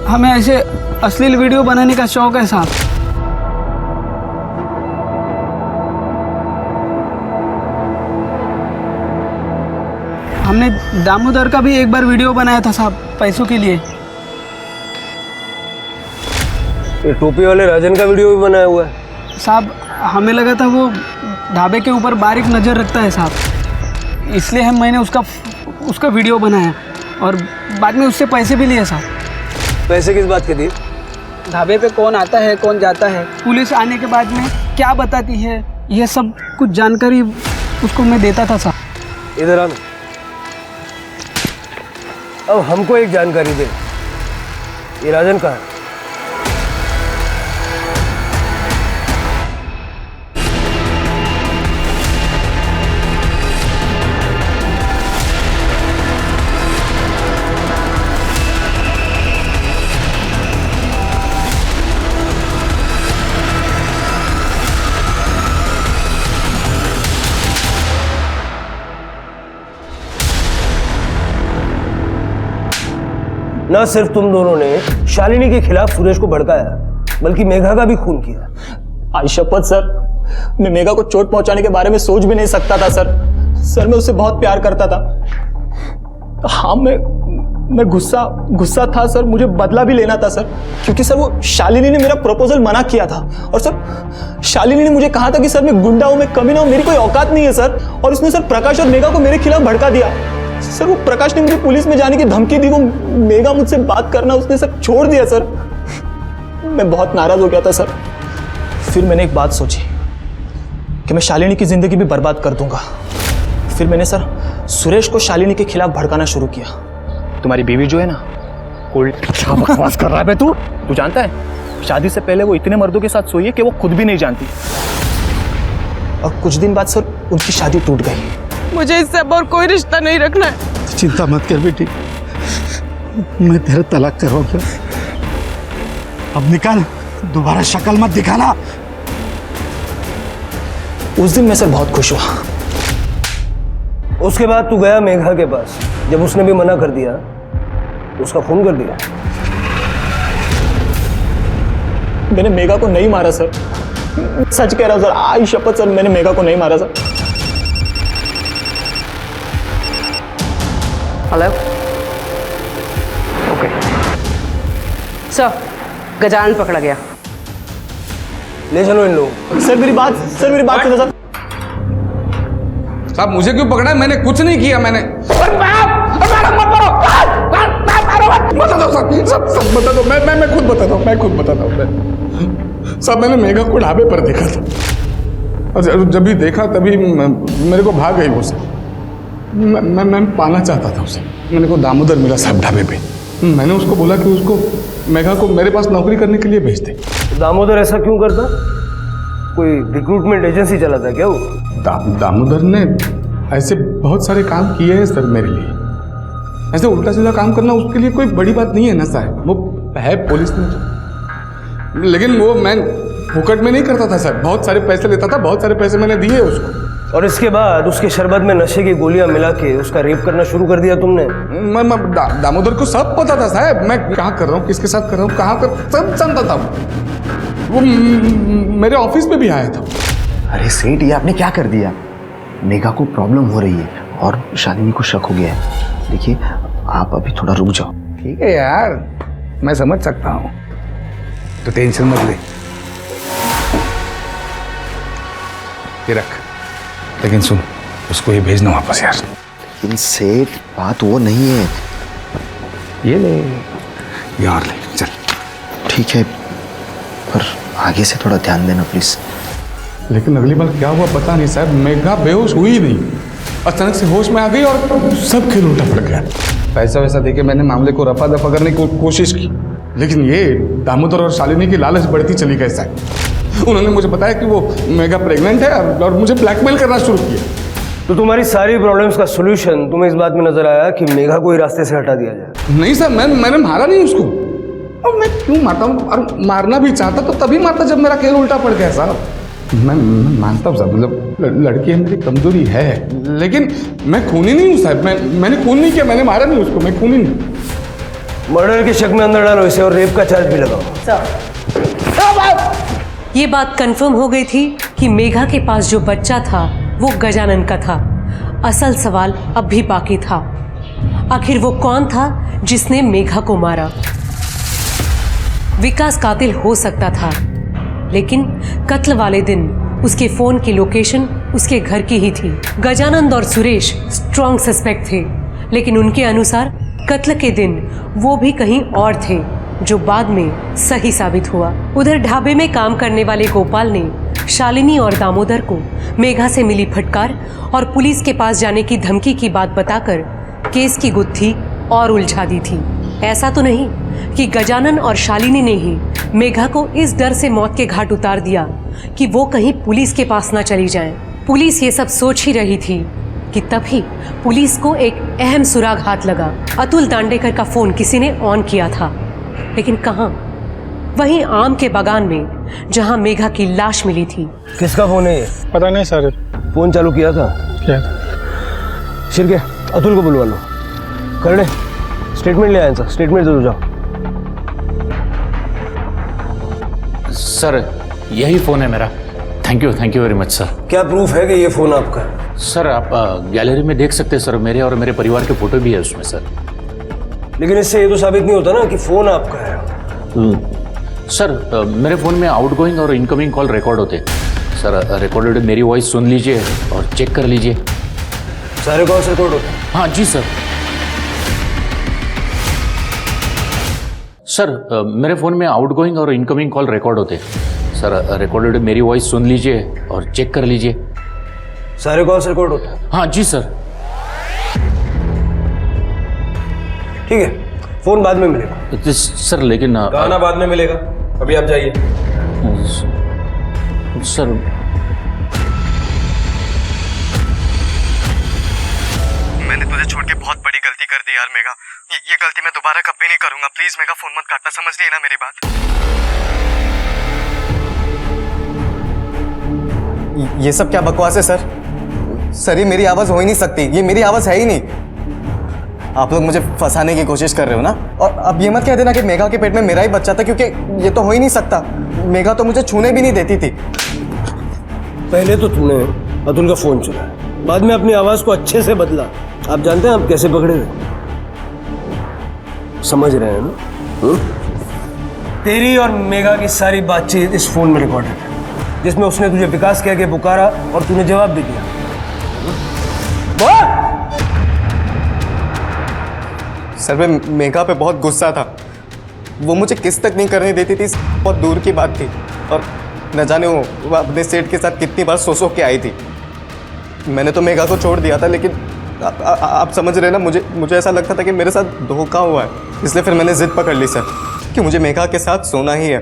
Speaker 15: हमें ऐसे अश्लील वीडियो बनाने का शौक है साहब। हमने दामोदर का भी एक बार वीडियो बनाया था साहब, पैसों के लिए।
Speaker 8: ये टोपी वाले राजन का वीडियो भी बनाया हुआ है
Speaker 15: साहब। हमें लगा था वो ढाबे के ऊपर बारीक नज़र रखता है साहब, इसलिए मैंने उसका वीडियो बनाया और बाद में उससे पैसे भी लिए साहब।
Speaker 8: पैसे किस बात के दिए?
Speaker 15: ढाबे पे कौन आता है कौन जाता है, पुलिस आने के बाद में क्या बताती है, ये सब कुछ जानकारी उसको मैं देता था साहब।
Speaker 8: इधर आना। अब हमको एक जानकारी दे, ये राजन कहाँ है? ना सिर्फ तुम दोनों ने शालिनी के खिलाफ सुरेश को भड़काया, बल्कि मेघा का भी खून किया।
Speaker 9: आज शपथ सर, मैं मेघा को चोट पहुंचाने के बारे में सोच भी नहीं सकता था सर। मैं उससे बहुत प्यार करता था। हाँ मैं गुस्सा था सर, मुझे बदला भी लेना था सर, क्योंकि सर वो शालिनी ने मेरा प्रपोजल मना किया था। और सर शालिनी ने मुझे कहा था कि सर मैं गुंडा हूं, मैं कमीना हूं, मेरी कोई औकात नहीं है सर। और उसने सर प्रकाश और मेघा को मेरे खिलाफ भड़का दिया सर। वो प्रकाश ने मुझे पुलिस में जाने की धमकी दी, वो मेघा मुझसे बात करना उसने सब छोड़ दिया सर। मैं बहुत नाराज हो गया था सर। फिर मैंने एक बात सोची कि मैं शालिनी की जिंदगी भी बर्बाद कर दूंगा। फिर मैंने सर सुरेश को शालिनी के खिलाफ भड़काना शुरू किया। तुम्हारी बीवी जो है ना, क्या बकवास कर रहा है बे तू जानता है शादी से पहले वो इतने मर्दों के साथ सोई है कि वो खुद भी नहीं जानती। और कुछ दिन बाद सर उनकी शादी टूट गई।
Speaker 7: मुझे इससे अब और कोई रिश्ता नहीं रखना है।
Speaker 1: तो चिंता मत कर बेटी, मैं तेरा तलाक करवाऊंगा। अब निकाल, दोबारा शक्ल मत दिखाना।
Speaker 9: उस दिन मैं सर बहुत खुश हुआ।
Speaker 8: उसके बाद तू गया मेघा के पास, जब उसने भी मना कर दिया तो उसका खून कर दिया।
Speaker 9: मैंने मेघा को नहीं मारा सर, सच कह रहा हूं सर, आई शपथ सर, मैंने मेघा को नहीं मारा sir.
Speaker 11: Hello, okay sir, Gajanan पकड़ा गया।
Speaker 8: ले चलो इन लोग।
Speaker 9: सर मेरी बात सुनो सर।
Speaker 14: साहब मुझे क्यों पकड़ा है? मैंने कुछ नहीं किया। मैंने बता दो सब बता दो। मैं खुद बताता हूँ। साहब मैंने मेघा को ढाबे पर देखा था और जब भी देखा तभी मेरे को भाग गई वो सब। मैं पाना चाहता था उसे। मेरे को दामोदर मिला साहब ढाबे पे। मैंने उसको बोला कि उसको मेघा को मेरे पास नौकरी करने के लिए भेज दे।
Speaker 8: दामोदर ऐसा क्यों करता? कोई रिक्रूटमेंट एजेंसी चलाता क्या वो?
Speaker 14: दामोदर ने ऐसे बहुत सारे काम किए हैं सर मेरे लिए। ऐसे उल्टा सीधा काम करना उसके लिए कोई बड़ी बात नहीं है ना साहब। वो है पुलिस में, लेकिन वो मैं फुकट में नहीं करता था सर। बहुत सारे पैसे लेता था, बहुत सारे पैसे मैंने दिए उसको।
Speaker 8: और इसके बाद उसके शरबत में नशे की गोलियां मिला के उसका रेप करना शुरू कर दिया तुमने?
Speaker 14: दामोदर को सब पता था साहब, मैं क्या कर रहा हूँ, किसके साथ कर रहा हूँ, कहाँ कर, सब जानता था। वो मेरे ऑफिस में भी आया था।
Speaker 6: अरे सेठ, ये आपने क्या कर दिया? मेघा को प्रॉब्लम हो रही है और शालिनी को शक हो गया है। देखिए आप अभी थोड़ा रुक जाओ।
Speaker 14: ठीक है यार, मैं समझ सकता हूँ, तो टेंशन मत ले। ये रख, लेकिन सुन, उसको ये भेजना वापस यार।
Speaker 6: लेकिन सेठ बात वो नहीं है।
Speaker 14: ये ले यार, ले चल।
Speaker 6: ठीक है, पर आगे से थोड़ा ध्यान देना प्लीज।
Speaker 14: लेकिन अगली बार क्या हुआ पता नहीं साहब। मेघा बेहोश हुई नहीं, अचानक से होश में आ गई और सब खेल उल्टा पड़ गया। पैसा वैसा देके मैंने मामले को रफा दफा करने की कोशिश की, लेकिन ये दामोदर और शालिनी की लालच बढ़ती चली गई साहब। उन्होंने मुझे बताया कि वो मेघा प्रेग्नेंट है और मुझे ब्लैकमेल करना शुरू किया।
Speaker 8: तो तुम्हारी सारी प्रॉब्लम्स का सॉल्यूशन तुम्हें इस बात में नजर आया कि मेघा को ही रास्ते से हटा दिया जाए?
Speaker 14: नहीं सर, मैंने मारा नहीं उसको। और मैं क्यों मारता हूँ? और मारना भी चाहता तो तभी मारता जब मेरा खेल उल्टा पड़ गया साहब। मैं मानता हूँ साहब, मतलब लड़की है, मेरी कमजोरी है, लेकिन मैं खूनी नहीं हूँ साहब। मैंने खून नहीं किया, मैंने मारा नहीं उसको, मैं खूनी नहीं।
Speaker 8: मर्डर के शक में अंदर डालो इसे और रेप का चार्ज भी लगाओ।
Speaker 3: ये बात कंफर्म हो गई थी कि मेघा के पास जो बच्चा था वो गजानन का था। असल सवाल अब भी बाकी था, आखिर वो कौन था जिसने मेघा को मारा? विकास कातिल हो सकता था, लेकिन कत्ल वाले दिन उसके फोन की लोकेशन उसके घर की ही थी। गजानंद और सुरेश स्ट्रॉन्ग सस्पेक्ट थे, लेकिन उनके अनुसार कत्ल के दिन वो भी कहीं और थे, जो बाद में सही साबित हुआ। उधर ढाबे में काम करने वाले गोपाल ने शालिनी और दामोदर को मेघा से मिली फटकार और पुलिस के पास जाने की धमकी की बात बताकर केस की गुत्थी और उलझा दी थी। ऐसा तो नहीं कि गजानन और शालिनी ने ही मेघा को इस डर से मौत के घाट उतार दिया कि वो कहीं पुलिस के पास ना चली जाएं। पुलिस ये सब सोच ही रही थी कि तभी पुलिस को एक अहम सुराग हाथ लगा। अतुल दांडेकर का फोन किसी ने ऑन किया था, लेकिन कहाँ? वहीं आम के बागान में जहां मेघा की लाश मिली थी।
Speaker 8: किसका फोन है ये?
Speaker 10: पता नहीं सर।
Speaker 8: फोन चालू किया था
Speaker 10: क्या?
Speaker 8: शिरके, अतुल को बुलवा लो। कर ले, स्टेटमेंट ले आए सर, स्टेटमेंट दे दो जाओ।
Speaker 13: सर यही फ़ोन है मेरा। Thank you very much sir.
Speaker 8: क्या प्रूफ है कि ये फ़ोन आपका है?
Speaker 13: सर आप गैलरी में देख सकते हैं सर, मेरे और मेरे परिवार के फ़ोटो भी है उसमें सर।
Speaker 8: लेकिन इससे ये तो साबित नहीं होता ना कि फ़ोन आपका है।
Speaker 13: सर मेरे फ़ोन में आउटगोइंग और इनकमिंग कॉल रिकॉर्ड होते हैं सर। रिकॉर्डेड मेरी वॉइस सुन लीजिए और चेक कर लीजिए।
Speaker 8: सारे कॉल्स रिकॉर्ड होते हैं?
Speaker 13: हाँ जी सर। सर मेरे फ़ोन में आउटगोइंग और इनकमिंग कॉल रिकॉर्ड होते हैं सर। रिकॉर्डेड मेरी वॉइस सुन लीजिए और चेक कर लीजिए।
Speaker 8: सारे कॉल्स रिकॉर्ड होते हैं?
Speaker 13: हाँ जी सर।
Speaker 8: ठीक है, फोन बाद में मिलेगा।
Speaker 13: सर लेकिन
Speaker 16: गाना बाद में मिलेगा, अभी आप जाइए।
Speaker 13: सर
Speaker 10: कर दी यार मेघा। ये गलती मैं दोबारा कभी नहीं करूंगा। प्लीज मेघा फोन मत काटना, समझ रही है ना मेरी बात? ये सब क्या बकवास है सर? सर ये मेरी आवाज हो ही नहीं सकती, ये मेरी आवाज है ही नहीं। आप लोग मुझे फंसाने की कोशिश कर रहे हो ना। और अब ये मत कह देना कि मेघा के पेट में मेरा ही बच्चा था, क्योंकि ये तो हो ही नहीं सकता। मेघा तो मुझे छूने भी नहीं देती थी।
Speaker 8: पहले तो तूने अतुल का फोन चुराया, बाद में अपनी आवाज को अच्छे से बदला। आप जानते हैं आप कैसे पकड़े थे? समझ रहे हैं ना? तेरी और मेघा की सारी बातचीत इस फोन में रिकॉर्डेड है, जिसमें उसने तुझे विकास कह के पुकारा और तूने जवाब भी दिया।
Speaker 10: सर मैं मेघा पे बहुत गुस्सा था। वो मुझे किस तक नहीं करने देती थी, बहुत दूर की बात थी। और न जाने वो अपने सेठ के साथ कितनी बार सो के आई थी। मैंने तो मेघा को छोड़ दिया था, लेकिन आप समझ रहे ना, मुझे ऐसा लगता था कि मेरे साथ धोखा हुआ है। इसलिए फिर मैंने जिद पकड़ ली सर कि मुझे मेघा के साथ सोना ही है।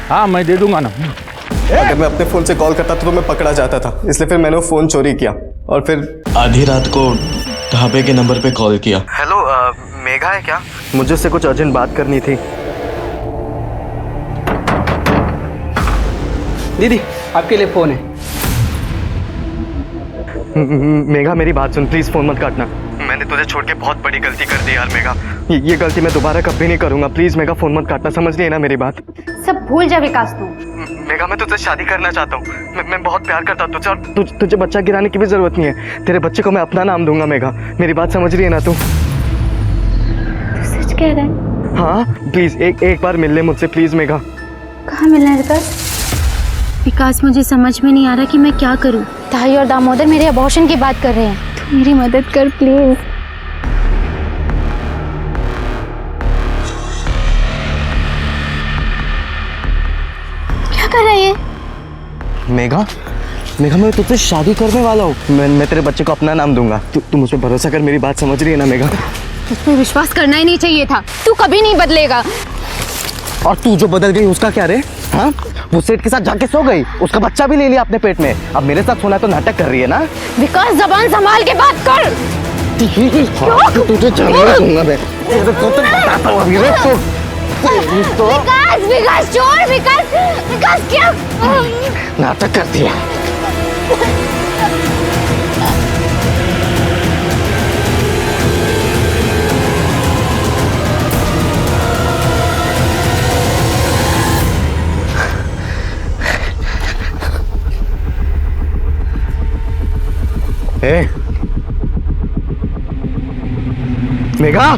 Speaker 13: हाँ मैं दे दूंगा ना।
Speaker 10: अगर मैं अपने फ़ोन से कॉल करता तो मैं पकड़ा जाता था, इसलिए फिर मैंने वो फ़ोन चोरी किया और फिर
Speaker 16: आधी रात को ढाबे के नंबर पे कॉल किया।
Speaker 10: हेलो मेघा है क्या? मुझे उससे कुछ अर्जेंट बात करनी थी।
Speaker 15: दीदी आपके लिए फ़ोन है।
Speaker 10: मेघा मेरी बात सुन, प्लीज़ फ़ोन मत काटना। मैंने तुझे छोड़ के बहुत बड़ी गलती कर दी यार मेघा। ये गलती मैं दोबारा कभी नहीं करूँगा। प्लीज़ मेघा फ़ोन मत काटना, समझ रही है ना मेरी बात?
Speaker 4: सब भूल जा विकास तू।
Speaker 10: मेघा मैं तुझसे शादी करना चाहता हूँ। मैं बहुत प्यार करता हूँ तुझसे, और तुझे बच्चा गिराने की भी ज़रूरत नहीं है। तेरे बच्चे को मैं अपना नाम दूंगा मेघा। मेरी बात समझ रही है ना तू?
Speaker 4: सच कह रहा है?
Speaker 10: हाँ प्लीज़ एक बार मिल ले मुझसे प्लीज़ मेघा।
Speaker 4: कहाँ मिलना है विकास? विकास मुझे समझ में नहीं आ रहा कि मैं क्या करूं। ताई और दामोदर मेरे अबॉर्शन की बात कर रहे हैं, तू मेरी मदद कर प्लीज। क्या कर रहा है ये?
Speaker 10: मेघा मैं तुझसे शादी करने वाला हूँ। मैं तेरे बच्चे को अपना नाम दूंगा। तू मुझ पर भरोसा कर, मेरी बात समझ रही है ना मेघा?
Speaker 4: तुझ पे विश्वास करना ही नहीं चाहिए था, तू कभी नहीं बदलेगा।
Speaker 10: और तू जो बदल गई उसका क्या रे? हाँ वो सेठ के साथ जाके सो गई, उसका बच्चा भी ले लिया अपने पेट में। अब मेरे साथ सोना तो नाटक कर रही है ना?
Speaker 4: विकास जबान संभाल के बात कर।
Speaker 10: तुझे जानना दूंगा मैं। तो बताता हूँ अभी।
Speaker 4: विकास छोड़। विकास क्या
Speaker 10: नाटक करती है? मेघा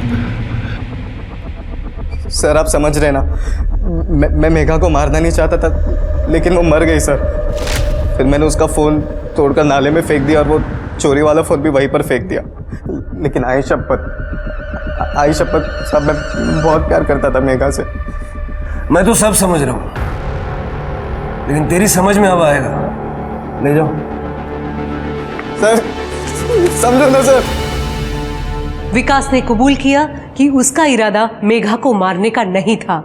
Speaker 10: सर आप समझ रहे ना, मैं मेघा को मारना नहीं चाहता था, लेकिन वो मर गई सर। फिर मैंने उसका फ़ोन तोड़कर नाले में फेंक दिया और वो चोरी वाला फ़ोन भी वहीं पर फेंक दिया। लेकिन आई शपथ साहब मैं बहुत प्यार करता था मेघा से।
Speaker 8: मैं तो सब समझ रहा हूँ, लेकिन तेरी समझ में अब आएगा। ले जाओ
Speaker 10: सर, समझो ना सर।
Speaker 3: विकास ने कबूल किया कि उसका इरादा मेघा को मारने का नहीं था,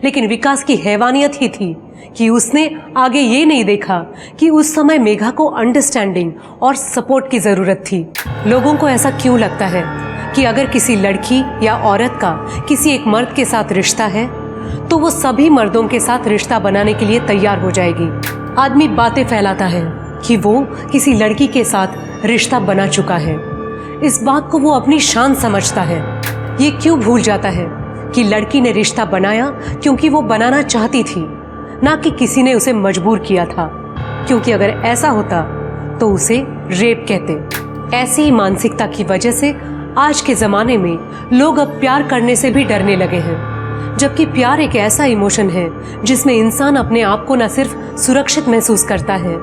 Speaker 3: लेकिन विकास की हैवानियत ही थी कि उसने आगे ये नहीं देखा कि उस समय मेघा को अंडरस्टैंडिंग और सपोर्ट की जरूरत थी। लोगों को ऐसा क्यों लगता है कि अगर किसी लड़की या औरत का किसी एक मर्द के साथ रिश्ता है तो वो सभी मर्दों के साथ रिश्ता बनाने के लिए तैयार हो जाएगी। आदमी बातें फैलाता है कि वो किसी लड़की के साथ रिश्ता बना चुका है। इस बात को वो अपनी शान समझता है। ये क्यों भूल जाता है कि लड़की ने रिश्ता बनाया क्योंकि वो बनाना चाहती थी, ना कि किसी ने उसे मजबूर किया था। क्योंकि अगर ऐसा होता तो उसे रेप कहते। ऐसी ही मानसिकता की वजह से आज के ज़माने में लोग अब प्यार करने से भी डरने लगे हैं, जबकि प्यार एक ऐसा इमोशन है जिसमें इंसान अपने आप को न सिर्फ सुरक्षित महसूस करता है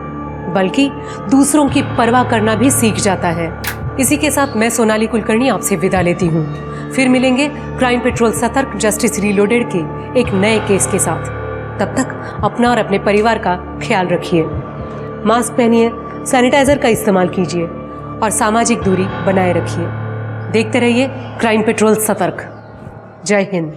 Speaker 3: बल्कि दूसरों की परवाह करना भी सीख जाता है। इसी के साथ मैं सोनाली कुलकर्णी आपसे विदा लेती हूँ। फिर मिलेंगे क्राइम पेट्रोल सतर्क जस्टिस रीलोडेड के एक नए केस के साथ। तब तक अपना और अपने परिवार का ख्याल रखिए, मास्क पहनिए, सैनिटाइजर का इस्तेमाल कीजिए और सामाजिक दूरी बनाए रखिए। देखते रहिए क्राइम पेट्रोल सतर्क। जय हिंद।